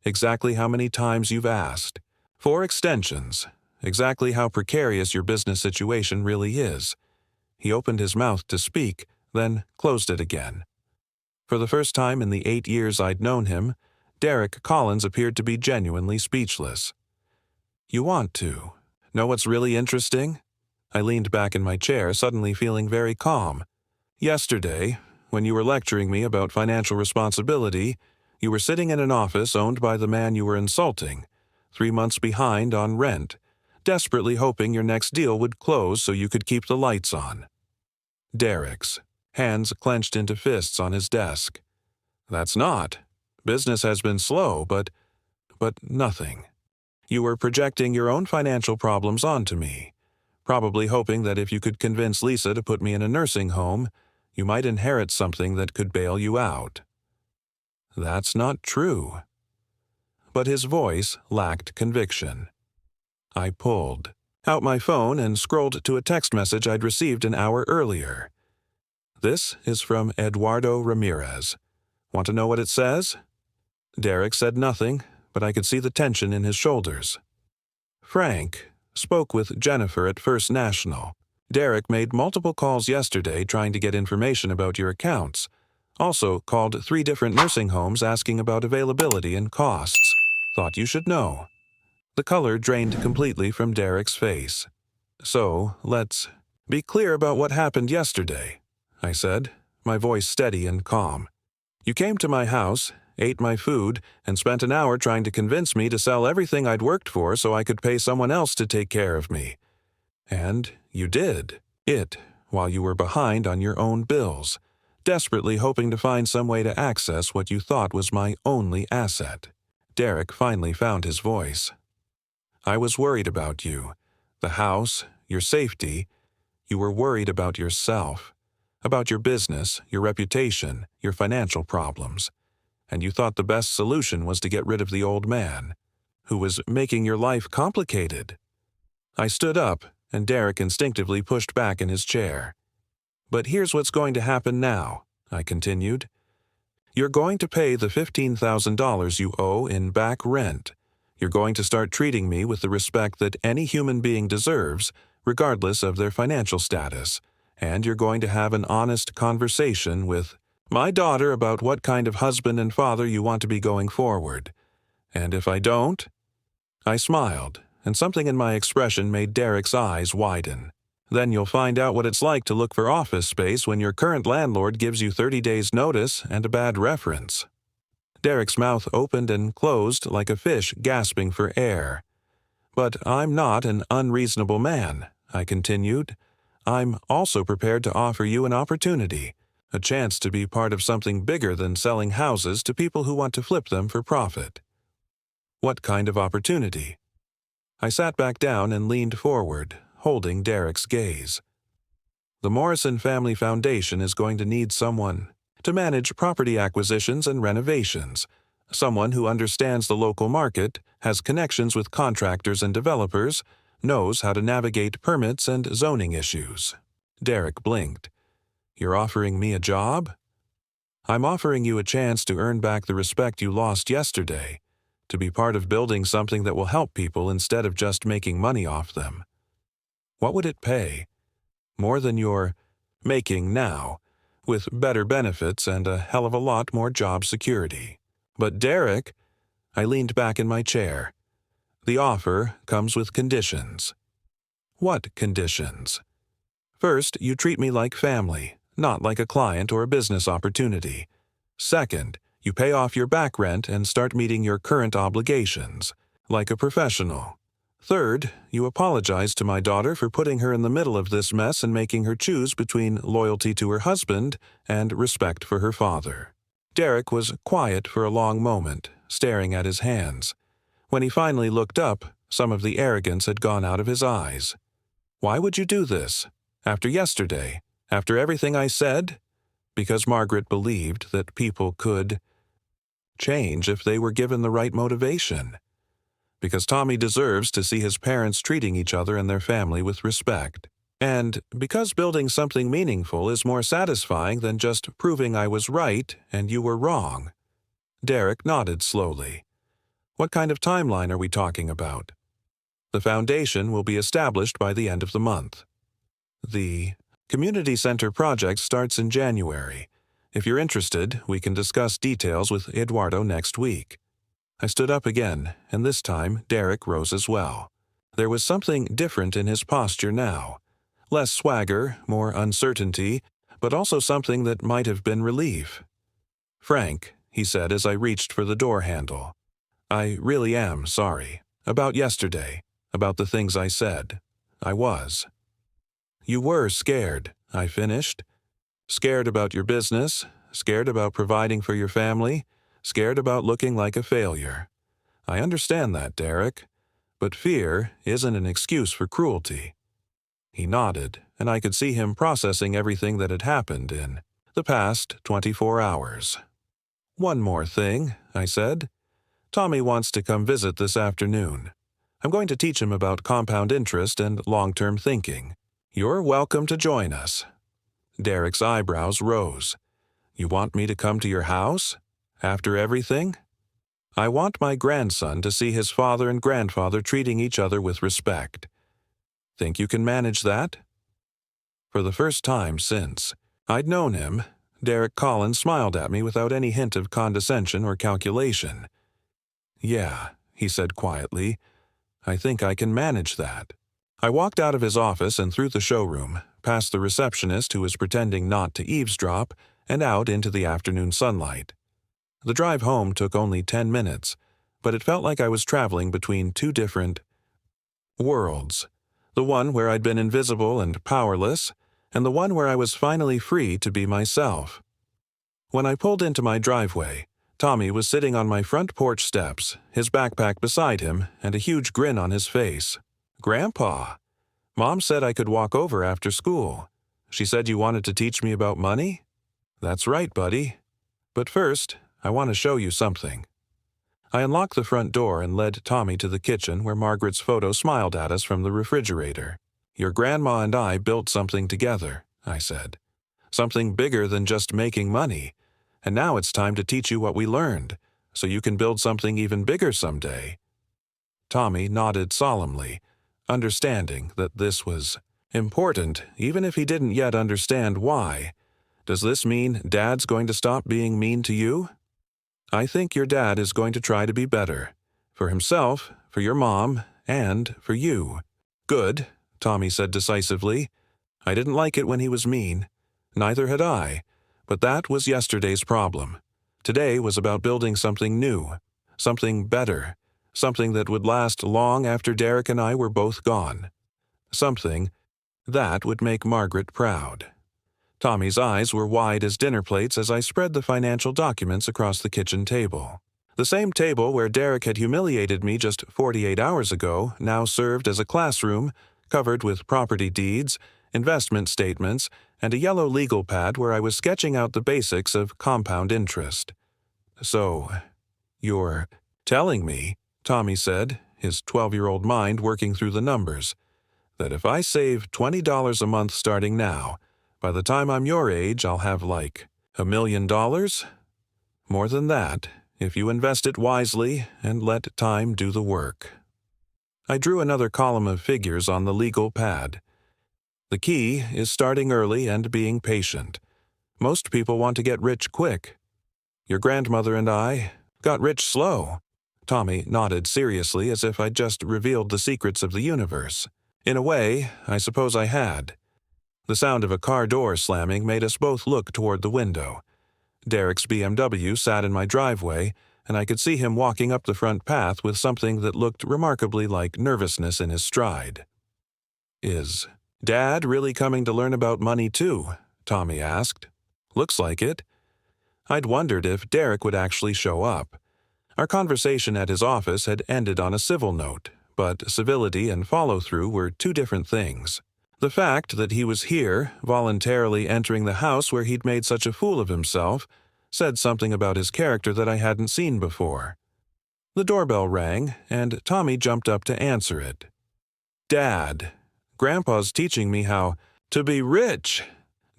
exactly how many times you've asked for extensions, exactly how precarious your business situation really is." He opened his mouth to speak, then closed it again. For the first time in the 8 years I'd known him, Derek Collins appeared to be genuinely speechless. "You want to know what's really interesting?" I leaned back in my chair, suddenly feeling very calm. "Yesterday, when you were lecturing me about financial responsibility, you were sitting in an office owned by the man you were insulting, 3 months behind on rent, desperately hoping your next deal would close so you could keep the lights on." Derek's hands clenched into fists on his desk. "That's not. Business has been slow, but nothing. You were projecting your own financial problems onto me, probably hoping that if you could convince Lisa to put me in a nursing home, you might inherit something that could bail you out." "That's not true." But his voice lacked conviction. I pulled out my phone and scrolled to a text message I'd received an hour earlier. "This is from Eduardo Ramirez. Want to know what it says?" Derek said nothing, but I could see the tension in his shoulders. "Frank spoke with Jennifer at First National. Derek made multiple calls yesterday trying to get information about your accounts. Also called 3 different nursing homes asking about availability and costs. Thought you should know." The color drained completely from Derek's face. "So, let's be clear about what happened yesterday," I said, my voice steady and calm. "You came to my house, ate my food, and spent an hour trying to convince me to sell everything I'd worked for so I could pay someone else to take care of me. And you did. It while you were behind on your own bills, desperately hoping to find some way to access what you thought was my only asset. Derek finally found his voice. I was worried about you, the house, your safety. You were worried about yourself, about your business, your reputation, your financial problems, and you thought the best solution was to get rid of the old man, who was making your life complicated. I stood up, and Derek instinctively pushed back in his chair. But here's what's going to happen now, I continued. You're going to pay the $15,000 you owe in back rent. You're going to start treating me with the respect that any human being deserves, regardless of their financial status, and you're going to have an honest conversation with my daughter about what kind of husband and father you want to be going forward. And if I don't? I smiled, and something in my expression made Derek's eyes widen. Then you'll find out what it's like to look for office space when your current landlord gives you 30 days' notice and a bad reference. Derek's mouth opened and closed like a fish gasping for air. But I'm not an unreasonable man, I continued. I'm also prepared to offer you an opportunity, a chance to be part of something bigger than selling houses to people who want to flip them for profit. What kind of opportunity? I sat back down and leaned forward, holding Derek's gaze. The Morrison Family Foundation is going to need someone to manage property acquisitions and renovations, someone who understands the local market, has connections with contractors and developers, knows how to navigate permits and zoning issues. Derek blinked. You're offering me a job? I'm offering you a chance to earn back the respect you lost yesterday, to be part of building something that will help people instead of just making money off them. What would it pay? More than you're making now, with better benefits and a hell of a lot more job security. But Derek, I leaned back in my chair. The offer comes with conditions. What conditions? First, you treat me like family, not like a client or a business opportunity. Second, you pay off your back rent and start meeting your current obligations, like a professional. Third, you apologize to my daughter for putting her in the middle of this mess and making her choose between loyalty to her husband and respect for her father. Derek was quiet for a long moment, staring at his hands. When he finally looked up, some of the arrogance had gone out of his eyes. Why would you do this? After yesterday? After everything I said? Because Margaret believed that people could change if they were given the right motivation. Because Tommy deserves to see his parents treating each other and their family with respect. And because building something meaningful is more satisfying than just proving I was right and you were wrong. Derek nodded slowly. What kind of timeline are we talking about? The foundation will be established by the end of the month. The community center project starts in January. If you're interested, we can discuss details with Eduardo next week. I stood up again, and this time Derek rose as well. There was something different in his posture now. Less swagger, more uncertainty, but also something that might have been relief. Frank, he said as I reached for the door handle, I really am sorry. About yesterday, about the things I said. I was. You were scared, I finished. Scared about your business, scared about providing for your family, scared about looking like a failure. I understand that, Derek, but fear isn't an excuse for cruelty. He nodded, and I could see him processing everything that had happened in the past 24 hours. One more thing, I said. Tommy wants to come visit this afternoon. I'm going to teach him about compound interest and long-term thinking. You're welcome to join us. Derek's eyebrows rose. You want me to come to your house? After everything? I want my grandson to see his father and grandfather treating each other with respect. Think you can manage that? For the first time since I'd known him, Derek Collins smiled at me without any hint of condescension or calculation. Yeah, he said quietly, I think I can manage that. I walked out of his office and through the showroom, past the receptionist who was pretending not to eavesdrop, and out into the afternoon sunlight. The drive home took only 10 minutes, but it felt like I was traveling between two different worlds. The one where I'd been invisible and powerless, and the one where I was finally free to be myself. When I pulled into my driveway, Tommy was sitting on my front porch steps, his backpack beside him, and a huge grin on his face. "Grandpa, Mom said I could walk over after school. She said you wanted to teach me about money?" "That's right, buddy. But first, I want to show you something." I unlocked the front door and led Tommy to the kitchen where Margaret's photo smiled at us from the refrigerator. "Your grandma and I built something together," I said. "Something bigger than just making money. And now it's time to teach you what we learned, so you can build something even bigger someday." Tommy nodded solemnly, understanding that this was important, even if he didn't yet understand why. "Does this mean Dad's going to stop being mean to you?" "I think your dad is going to try to be better. For himself, for your mom, and for you." "Good," Tommy said decisively. "I didn't like it when he was mean. Neither had I. But that was yesterday's problem. Today was about building something new, something better, something that would last long after Derek and I were both gone. Something that would make Margaret proud." Tommy's eyes were wide as dinner plates as I spread the financial documents across the kitchen table. The same table where Derek had humiliated me just 48 hours ago now served as a classroom, covered with property deeds, investment statements, and a yellow legal pad where I was sketching out the basics of compound interest. "So, you're telling me," Tommy said, his 12-year-old mind working through the numbers, "that if I save $20 a month starting now, by the time I'm your age, I'll have like $1 million? More than that, if you invest it wisely and let time do the work." I drew another column of figures on the legal pad. "The key is starting early and being patient. Most people want to get rich quick. Your grandmother and I got rich slow." Tommy nodded seriously as if I'd just revealed the secrets of the universe. "In a way, I suppose I had." The sound of a car door slamming made us both look toward the window. Derek's BMW sat in my driveway, and I could see him walking up the front path with something that looked remarkably like nervousness in his stride. "Is Dad really coming to learn about money too?" Tommy asked. "Looks like it." I'd wondered if Derek would actually show up. Our conversation at his office had ended on a civil note, but civility and follow-through were two different things. The fact that he was here, voluntarily entering the house where he'd made such a fool of himself, said something about his character that I hadn't seen before. The doorbell rang, and Tommy jumped up to answer it. "Dad, Grandpa's teaching me how to be rich."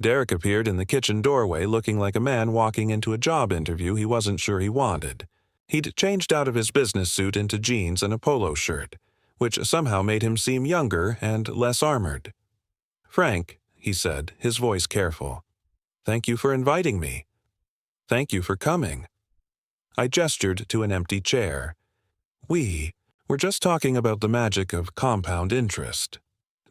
Derek appeared in the kitchen doorway looking like a man walking into a job interview he wasn't sure he wanted. He'd changed out of his business suit into jeans and a polo shirt, which somehow made him seem younger and less armored. "Frank," he said, his voice careful, "thank you for inviting me." "Thank you for coming." I gestured to an empty chair. "We were just talking about the magic of compound interest."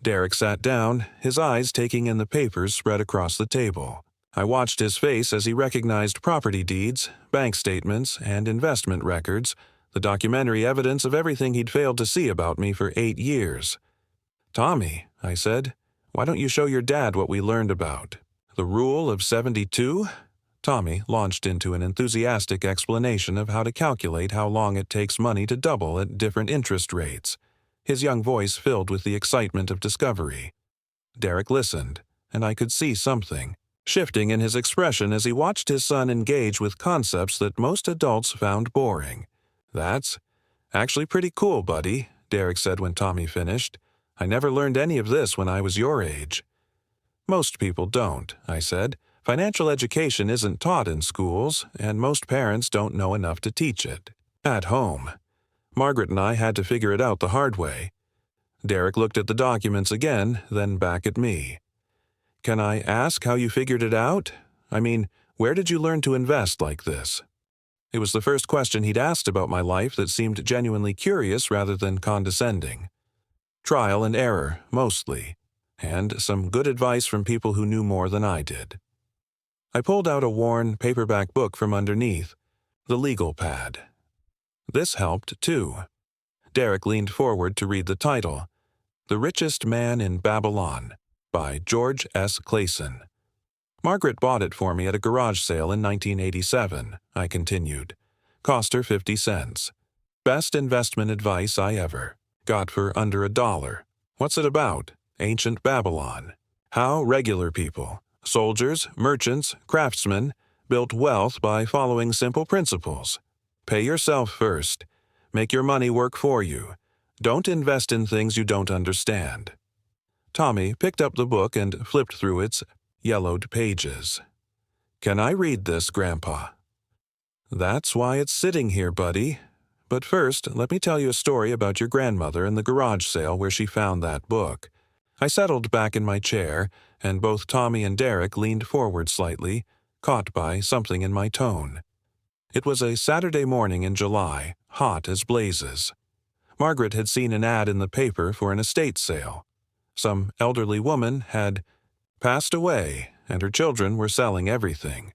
Derek sat down, his eyes taking in the papers spread across the table. I watched his face as he recognized property deeds, bank statements, and investment records, the documentary evidence of everything he'd failed to see about me for 8 years. "Tommy," I said, "why don't you show your dad what we learned about the Rule of 72? Tommy launched into an enthusiastic explanation of how to calculate how long it takes money to double at different interest rates, his young voice filled with the excitement of discovery. Derek listened, and I could see something shifting in his expression as he watched his son engage with concepts that most adults found boring. "That's actually pretty cool, buddy," Derek said when Tommy finished. "I never learned any of this when I was your age." "Most people don't," I said. "Financial education isn't taught in schools, and most parents don't know enough to teach it. At home. Margaret and I had to figure it out the hard way." Derek looked at the documents again, then back at me. "Can I ask how you figured it out? I mean, where did you learn to invest like this?" It was the first question he'd asked about my life that seemed genuinely curious rather than condescending. Trial and error, mostly, and some good advice from people who knew more than I did. I pulled out a worn paperback book from underneath, the legal pad. This helped, too. Derek leaned forward to read the title, "The Richest Man in Babylon." by George S. Clayson. Margaret bought it for me at a garage sale in 1987, I continued. Cost her 50 cents. Best investment advice I ever got for under $1. What's it about? Ancient Babylon. How regular people, soldiers, merchants, craftsmen, built wealth by following simple principles. Pay yourself first. Make your money work for you. Don't invest in things you don't understand. Tommy picked up the book and flipped through its yellowed pages. Can I read this, Grandpa? That's why it's sitting here, buddy. But first, let me tell you a story about your grandmother and the garage sale where she found that book. I settled back in my chair, and both Tommy and Derek leaned forward slightly, caught by something in my tone. It was a Saturday morning in July, hot as blazes. Margaret had seen an ad in the paper for an estate sale. Some elderly woman had passed away, and her children were selling everything.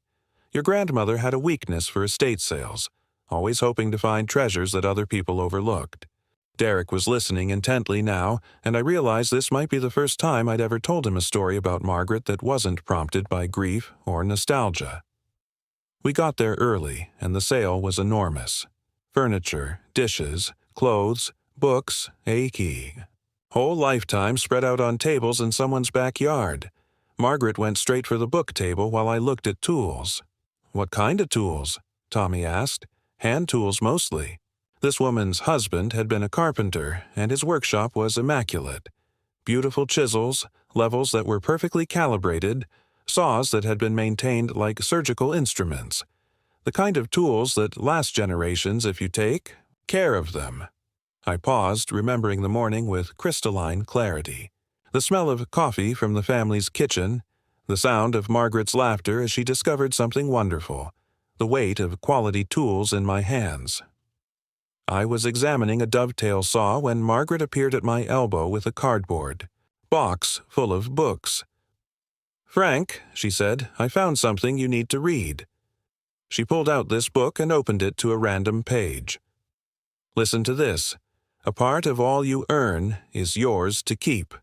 Your grandmother had a weakness for estate sales, always hoping to find treasures that other people overlooked. Derek was listening intently now, and I realized this might be the first time I'd ever told him a story about Margaret that wasn't prompted by grief or nostalgia. We got there early, and the sale was enormous. Furniture, dishes, clothes, books, a key. Whole lifetime spread out on tables in someone's backyard. Margaret went straight for the book table while I looked at tools. What kind of tools? Tommy asked. Hand tools mostly. This woman's husband had been a carpenter, and his workshop was immaculate. Beautiful chisels, levels that were perfectly calibrated, saws that had been maintained like surgical instruments. The kind of tools that last generations if you take care of them. I paused, remembering the morning with crystalline clarity. The smell of coffee from the family's kitchen, the sound of Margaret's laughter as she discovered something wonderful, the weight of quality tools in my hands. I was examining a dovetail saw when Margaret appeared at my elbow with a cardboard box full of books. Frank, she said, I found something you need to read. She pulled out this book and opened it to a random page. Listen to this. A part of all you earn is yours to keep.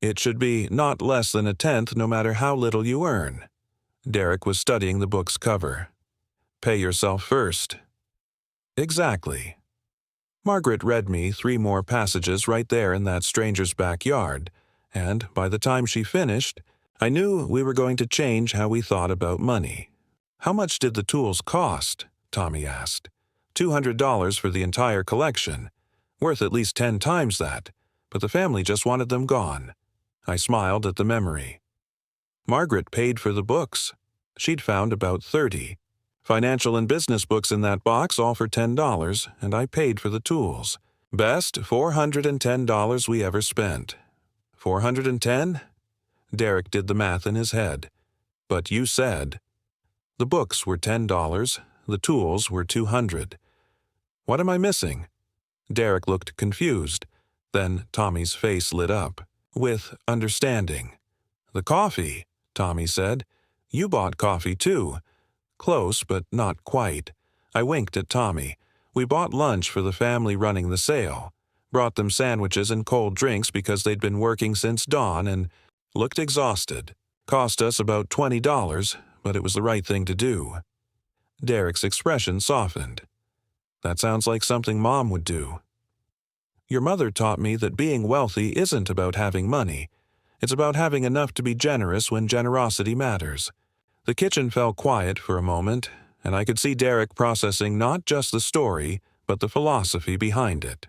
It should be not less than 1/10 no matter how little you earn. Derek was studying the book's cover. Pay yourself first. Exactly. Margaret read me 3 more passages right there in that stranger's backyard, and by the time she finished, I knew we were going to change how we thought about money. How much did the tools cost? Tommy asked. $200 for the entire collection. Worth at least 10 times that, but the family just wanted them gone. I smiled at the memory. Margaret paid for the books. She'd found about 30. Financial and business books in that box, all for $10, and I paid for the tools. Best $410 we ever spent. 410? Derek did the math in his head. But you said. The books were $10, the tools were $200. What am I missing? Derek looked confused. Then Tommy's face lit up, with understanding. The coffee, Tommy said. You bought coffee too. Close, but not quite. I winked at Tommy. We bought lunch for the family running the sale. Brought them sandwiches and cold drinks because they'd been working since dawn and looked exhausted. Cost us about $20, but it was the right thing to do. Derek's expression softened. That sounds like something Mom would do. Your mother taught me that being wealthy isn't about having money. It's about having enough to be generous when generosity matters. The kitchen fell quiet for a moment, and I could see Derek processing not just the story, but the philosophy behind it.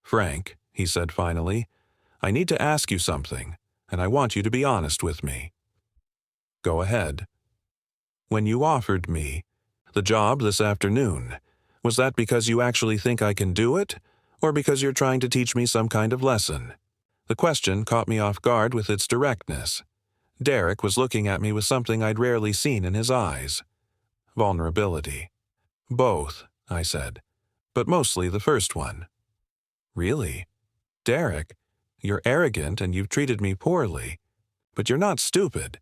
Frank, he said finally, I need to ask you something, and I want you to be honest with me. Go ahead. When you offered me the job this afternoon, was that because you actually think I can do it, or because you're trying to teach me some kind of lesson? The question caught me off guard with its directness. Derek was looking at me with something I'd rarely seen in his eyes. Vulnerability. Both, I said, but mostly the first one. Really? Derek, you're arrogant and you've treated me poorly. But you're not stupid.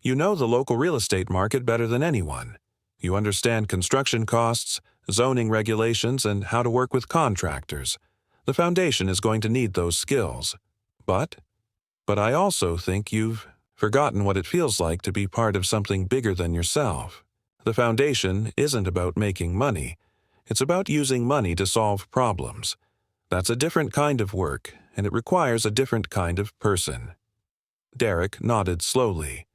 You know the local real estate market better than anyone. You understand construction costs, zoning regulations, and how to work with contractors. The foundation is going to need those skills. But But I also think you've forgotten what it feels like to be part of something bigger than yourself. The foundation isn't about making money. It's about using money to solve problems. That's a different kind of work, and it requires a different kind of person. Derek nodded slowly.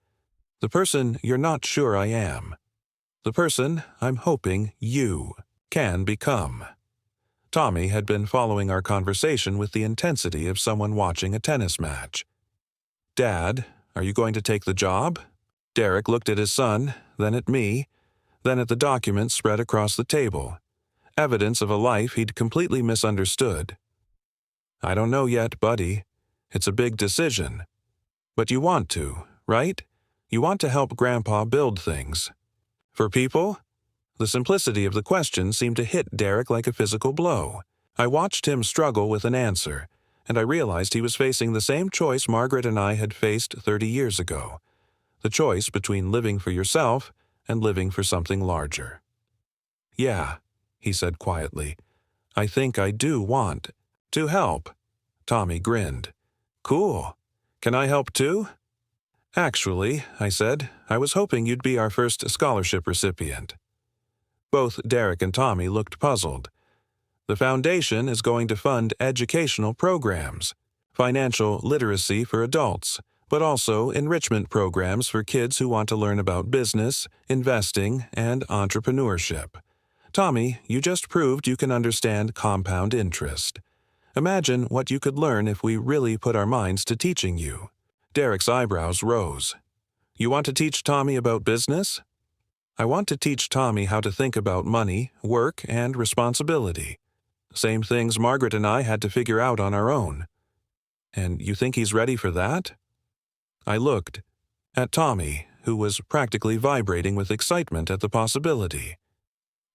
The person you're not sure I am. The person I'm hoping you can become. Tommy had been following our conversation with the intensity of someone watching a tennis match. Dad, are you going to take the job? Derek looked at his son, then at me, then at the documents spread across the table. Evidence of a life he'd completely misunderstood. I don't know yet, buddy. It's a big decision. But you want to, right? You want to help Grandpa build things. For people? The simplicity of the question seemed to hit Derek like a physical blow. I watched him struggle with an answer, and I realized he was facing the same choice Margaret and I had faced 30 years ago. The choice between living for yourself and living for something larger. Yeah, he said quietly. I think I do want to help. Tommy grinned. Cool. Can I help too? Actually, I said, I was hoping you'd be our first scholarship recipient. Both Derek and Tommy looked puzzled. The foundation is going to fund educational programs, financial literacy for adults, but also enrichment programs for kids who want to learn about business, investing, and entrepreneurship. Tommy, you just proved you can understand compound interest. Imagine what you could learn if we really put our minds to teaching you. Derek's eyebrows rose. You want to teach Tommy about business? I want to teach Tommy how to think about money, work, and responsibility. Same things Margaret and I had to figure out on our own. And you think he's ready for that? I looked at Tommy, who was practically vibrating with excitement at the possibility.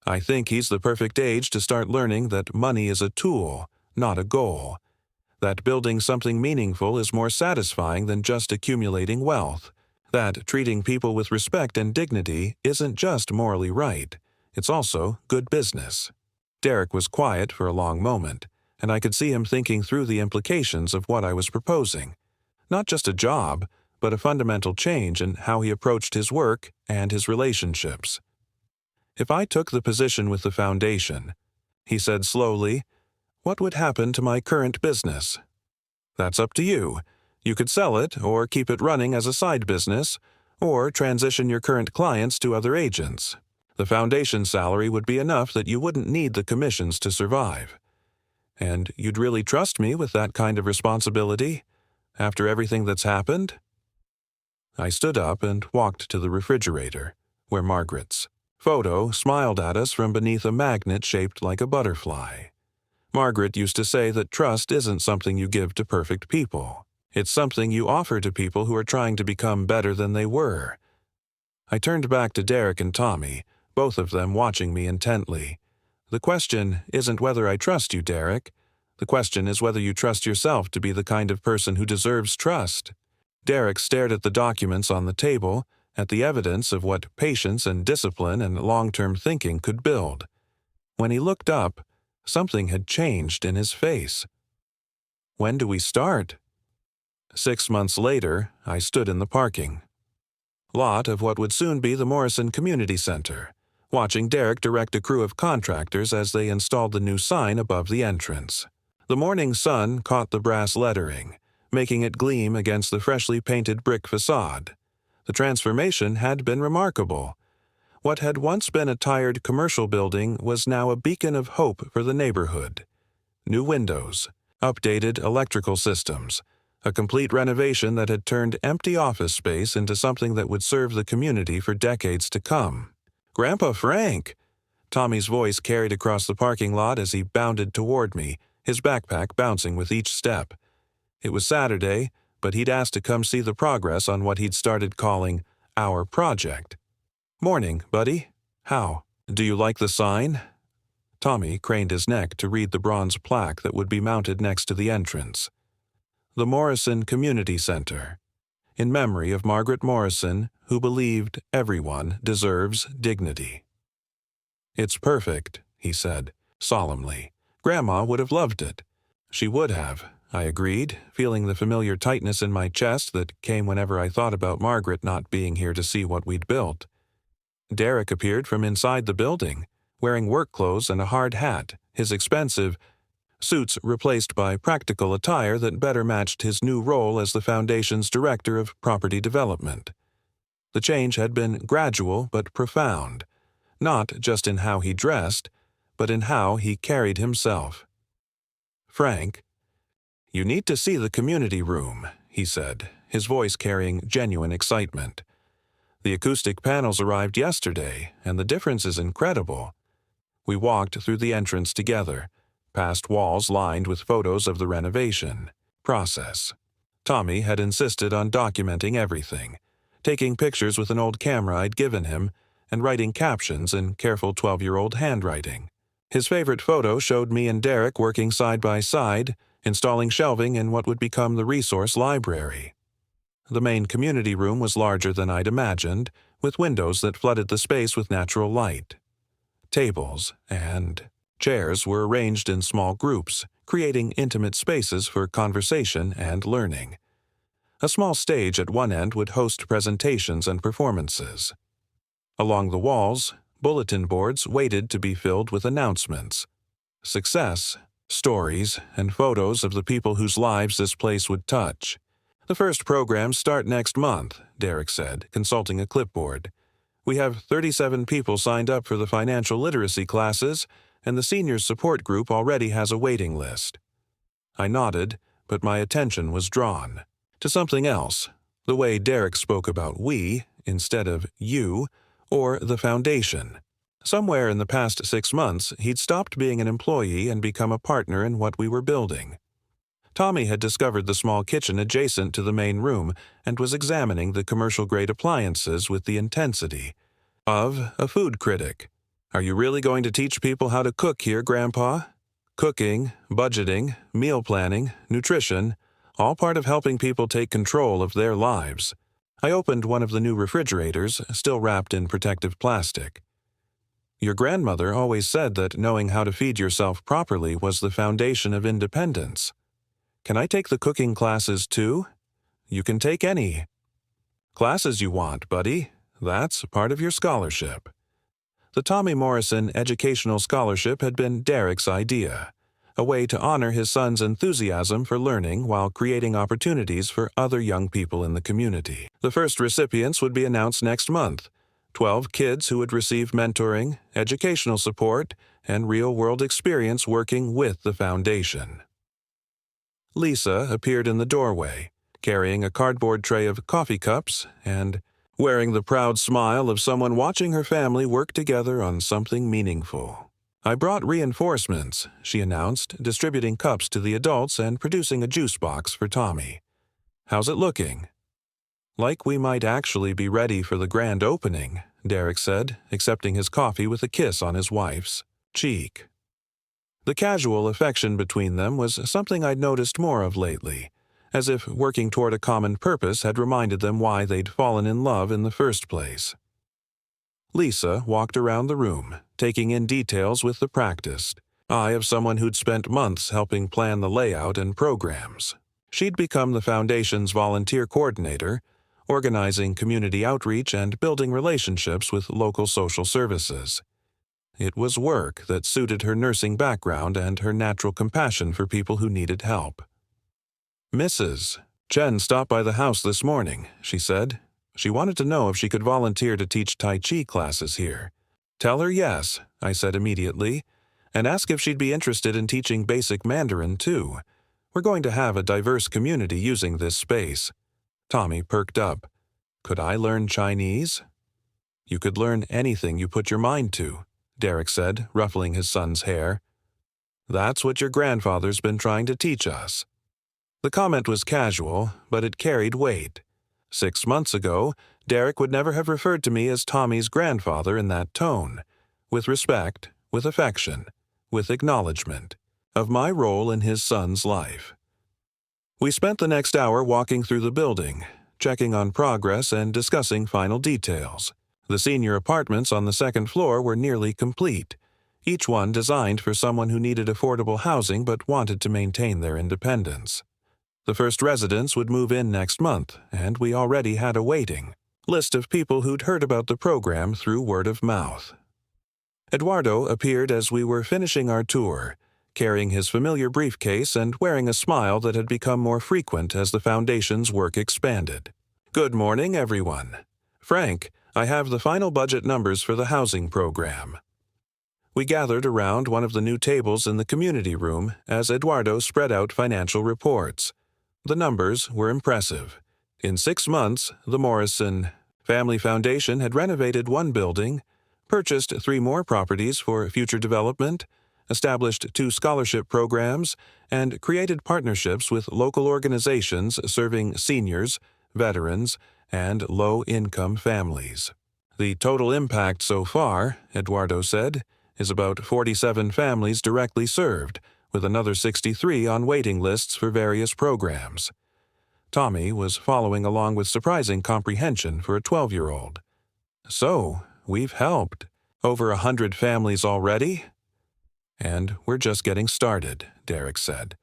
I think he's the perfect age to start learning that money is a tool, not a goal. That building something meaningful is more satisfying than just accumulating wealth. That treating people with respect and dignity isn't just morally right, it's also good business. Derek was quiet for a long moment, and I could see him thinking through the implications of what I was proposing. Not just a job, but a fundamental change in how he approached his work and his relationships. If I took the position with the foundation, he said slowly, what would happen to my current business? That's up to you. You could sell it or keep it running as a side business, or transition your current clients to other agents. The foundation salary would be enough that you wouldn't need the commissions to survive. And you'd really trust me with that kind of responsibility, after everything that's happened? I stood up and walked to the refrigerator, where Margaret's photo smiled at us from beneath a magnet shaped like a butterfly. Margaret used to say that trust isn't something you give to perfect people. It's something you offer to people who are trying to become better than they were. I turned back to Derek and Tommy, both of them watching me intently. The question isn't whether I trust you, Derek. The question is whether you trust yourself to be the kind of person who deserves trust. Derek stared at the documents on the table, at the evidence of what patience and discipline and long-term thinking could build. When he looked up, something had changed in his face. When do we start? 6 months later, I stood in the parking lot of what would soon be the Morrison Community Center, watching Derek direct a crew of contractors as they installed the new sign above the entrance. The morning sun caught the brass lettering, making it gleam against the freshly painted brick facade. The transformation had been remarkable. What had once been a tired commercial building was now a beacon of hope for the neighborhood. New windows, updated electrical systems, a complete renovation that had turned empty office space into something that would serve the community for decades to come. Grandpa Frank! Tommy's voice carried across the parking lot as he bounded toward me, his backpack bouncing with each step. It was Saturday, but he'd asked to come see the progress on what he'd started calling our project. Morning, buddy. How? Do you like the sign? Tommy craned his neck to read the bronze plaque that would be mounted next to the entrance. The Morrison Community Center, in memory of Margaret Morrison, who believed everyone deserves dignity. It's perfect, he said, solemnly. Grandma would have loved it. She would have, I agreed, feeling the familiar tightness in my chest that came whenever I thought about Margaret not being here to see what we'd built. Derek appeared from inside the building, wearing work clothes and a hard hat, his expensive suits replaced by practical attire that better matched his new role as the Foundation's Director of Property Development. The change had been gradual but profound, not just in how he dressed, but in how he carried himself. "Frank, you need to see the community room," he said, his voice carrying genuine excitement. "The acoustic panels arrived yesterday, and the difference is incredible." We walked through the entrance together, past walls lined with photos of the renovation process. Tommy had insisted on documenting everything, taking pictures with an old camera I'd given him, and writing captions in careful 12-year-old handwriting. His favorite photo showed me and Derek working side by side, installing shelving in what would become the resource library. The main community room was larger than I'd imagined, with windows that flooded the space with natural light. Tables and chairs were arranged in small groups, creating intimate spaces for conversation and learning. A small stage at one end would host presentations and performances. Along the walls, bulletin boards waited to be filled with announcements, success stories, and photos of the people whose lives this place would touch. "The first programs start next month," Derek said, consulting a clipboard. "We have 37 people signed up for the financial literacy classes, and the seniors support group already has a waiting list." I nodded, but my attention was drawn to something else, the way Derek spoke about we instead of you or the Foundation. Somewhere in the past 6 months, he'd stopped being an employee and become a partner in what we were building. Tommy had discovered the small kitchen adjacent to the main room and was examining the commercial-grade appliances with the intensity of a food critic. "Are you really going to teach people how to cook here, Grandpa?" Cooking, budgeting, meal planning, nutrition, all part of helping people take control of their lives. I opened one of the new refrigerators, still wrapped in protective plastic. "Your grandmother always said that knowing how to feed yourself properly was the foundation of independence. Can I take the cooking classes too?" "You can take any classes you want, buddy. That's part of your scholarship." The Tommy Morrison Educational Scholarship had been Derek's idea, a way to honor his son's enthusiasm for learning while creating opportunities for other young people in the community. The first recipients would be announced next month. 12 kids who would receive mentoring, educational support, and real-world experience working with the Foundation. Lisa appeared in the doorway, carrying a cardboard tray of coffee cups and wearing the proud smile of someone watching her family work together on something meaningful. "I brought reinforcements," she announced, distributing cups to the adults and producing a juice box for Tommy. "How's it looking?" "Like we might actually be ready for the grand opening," Derek said, accepting his coffee with a kiss on his wife's cheek. The casual affection between them was something I'd noticed more of lately, as if working toward a common purpose had reminded them why they'd fallen in love in the first place. Lisa walked around the room, taking in details with the practiced eye of someone who'd spent months helping plan the layout and programs. She'd become the Foundation's volunteer coordinator, organizing community outreach and building relationships with local social services. It was work that suited her nursing background and her natural compassion for people who needed help. "Mrs. Chen stopped by the house this morning," she said. "She wanted to know if she could volunteer to teach Tai Chi classes here." "Tell her yes," I said immediately, "and ask if she'd be interested in teaching basic Mandarin too. We're going to have a diverse community using this space." Tommy perked up. "Could I learn Chinese?" "You could learn anything you put your mind to," Derek said, ruffling his son's hair. "That's what your grandfather's been trying to teach us." The comment was casual, but it carried weight. 6 months ago, Derek would never have referred to me as Tommy's grandfather in that tone, with respect, with affection, with acknowledgement of my role in his son's life. We spent the next hour walking through the building, checking on progress and discussing final details. The senior apartments on the second floor were nearly complete, each one designed for someone who needed affordable housing but wanted to maintain their independence. The first residents would move in next month, and we already had a waiting list of people who'd heard about the program through word of mouth. Eduardo appeared as we were finishing our tour, carrying his familiar briefcase and wearing a smile that had become more frequent as the Foundation's work expanded. "Good morning, everyone. Frank, I have the final budget numbers for the housing program." We gathered around one of the new tables in the community room as Eduardo spread out financial reports. The numbers were impressive. In 6 months, the Morrison Family Foundation had renovated 1 building, purchased 3 more properties for future development, established 2 scholarship programs, and created partnerships with local organizations serving seniors, veterans, and low-income families. "The total impact so far," Eduardo said, "is about 47 families directly served, with another 63 on waiting lists for various programs." Tommy was following along with surprising comprehension for a 12-year-old. "So, we've helped over 100 families already?" "And we're just getting started," Derek said.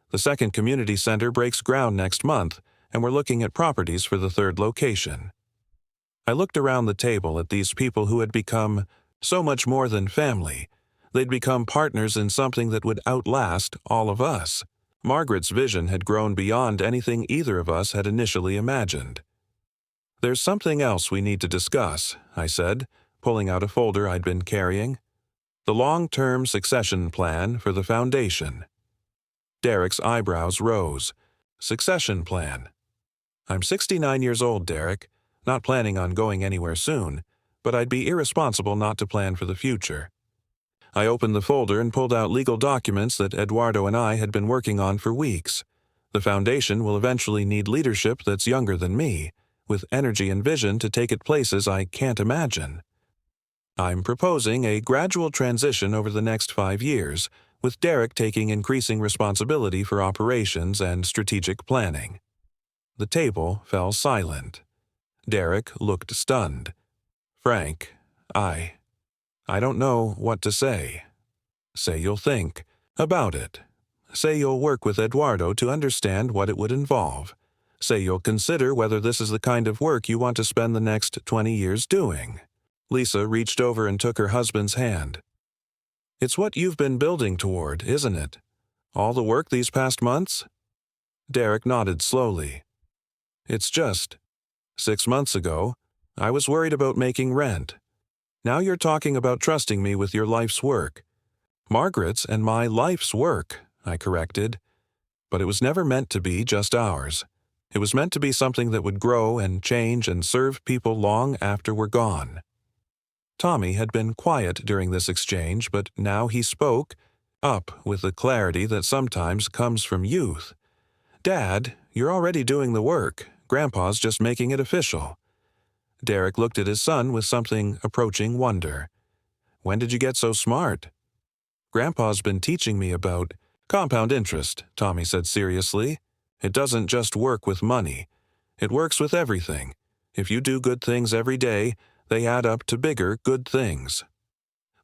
"The second community center breaks ground next month, and we're looking at properties for the 3rd location." I looked around the table at these people who had become so much more than family. They'd become partners in something that would outlast all of us. Margaret's vision had grown beyond anything either of us had initially imagined. "There's something else we need to discuss," I said, pulling out a folder I'd been carrying. "The long-term succession plan for the Foundation." Derek's eyebrows rose. "Succession plan?" "I'm 69 years old, Derek. Not planning on going anywhere soon, but I'd be irresponsible not to plan for the future." I opened the folder and pulled out legal documents that Eduardo and I had been working on for weeks. The Foundation will eventually need leadership that's younger than me, with energy and vision to take it places I can't imagine. I'm proposing a gradual transition over the next 5 years, with Derek taking increasing responsibility for operations and strategic planning. The table fell silent. Derek looked stunned. "Frank, I don't know what to say." "Say you'll think about it. Say you'll work with Eduardo to understand what it would involve. Say you'll consider whether this is the kind of work you want to spend the next 20 years doing." Lisa reached over and took her husband's hand. "It's what you've been building toward, isn't it? All the work these past months?" Derek nodded slowly. "It's just 6 months ago, I was worried about making rent. Now you're talking about trusting me with your life's work." "Margaret's and my life's work," I corrected. "But it was never meant to be just ours. It was meant to be something that would grow and change and serve people long after we're gone." Tommy had been quiet during this exchange, but now he spoke, up with the clarity that sometimes comes from youth. "Dad, you're already doing the work. Grandpa's just making it official." Derek looked at his son with something approaching wonder. "When did you get so smart?" "Grandpa's been teaching me about compound interest," Tommy said seriously. "It doesn't just work with money. It works with everything. If you do good things every day, they add up to bigger good things."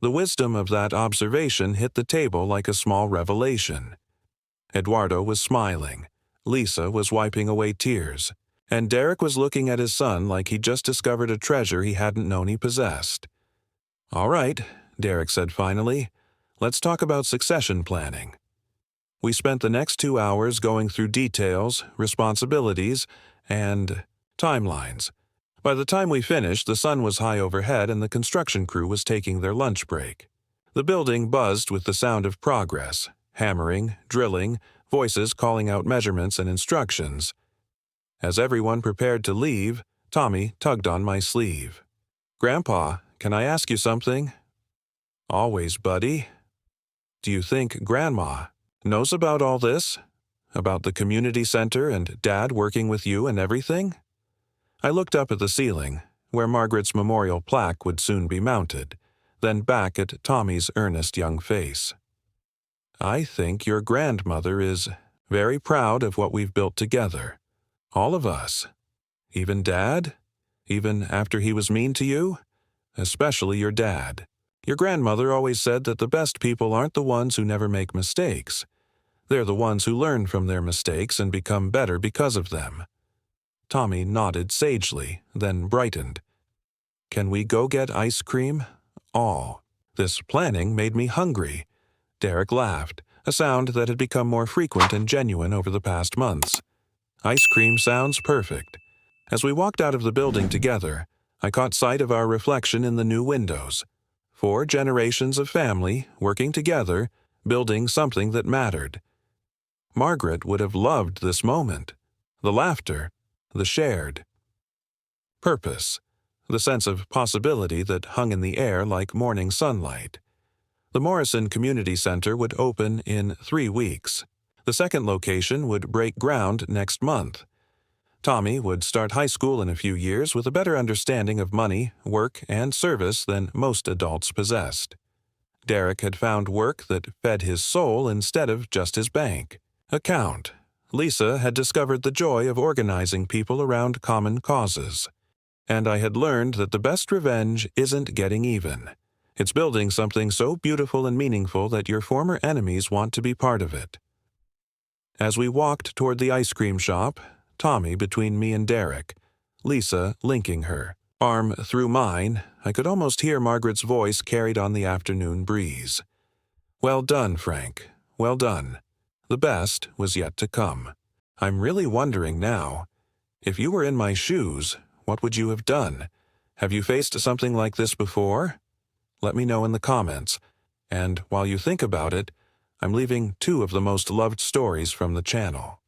The wisdom of that observation hit the table like a small revelation. Eduardo was smiling. Lisa was wiping away tears. And Derek was looking at his son like he'd just discovered a treasure he hadn't known he possessed. "All right," Derek said finally. "Let's talk about succession planning." We spent the next 2 hours going through details, responsibilities, and timelines. By the time we finished, the sun was high overhead and the construction crew was taking their lunch break. The building buzzed with the sound of progress, hammering, drilling, voices calling out measurements and instructions. As everyone prepared to leave, Tommy tugged on my sleeve. "Grandpa, can I ask you something?" "Always, buddy." "Do you think Grandma knows about all this? About the community center and Dad working with you and everything?" I looked up at the ceiling, where Margaret's memorial plaque would soon be mounted, then back at Tommy's earnest young face. "I think your grandmother is very proud of what we've built together. All of us. Even Dad? Even after he was mean to you? Especially your dad." Your grandmother always said that the best people aren't the ones who never make mistakes. They're the ones who learn from their mistakes and become better because of them." Tommy nodded sagely, then brightened. "Can we go get ice cream?" "Oh." This planning made me hungry. Derek laughed, a sound that had become more frequent and genuine over the past months. "Ice cream sounds perfect." As we walked out of the building together, I caught sight of our reflection in the new windows. 4 generations of family, working together, building something that mattered. Margaret would have loved this moment. The laughter, the shared purpose, the sense of possibility that hung in the air like morning sunlight. The Morrison Community Center would open in 3 weeks. The second location would break ground next month. Tommy would start high school in a few years with a better understanding of money, work, and service than most adults possessed. Derek had found work that fed his soul instead of just his bank account. Lisa had discovered the joy of organizing people around common causes. And I had learned that the best revenge isn't getting even. It's building something so beautiful and meaningful that your former enemies want to be part of it. As we walked toward the ice cream shop, Tommy between me and Derek, Lisa linking her arm through mine, I could almost hear Margaret's voice carried on the afternoon breeze. "Well done, Frank. Well done. The best was yet to come." I'm really wondering now, if you were in my shoes, what would you have done? Have you faced something like this before? Let me know in the comments. And while you think about it, I'm leaving 2 of the most loved stories from the channel.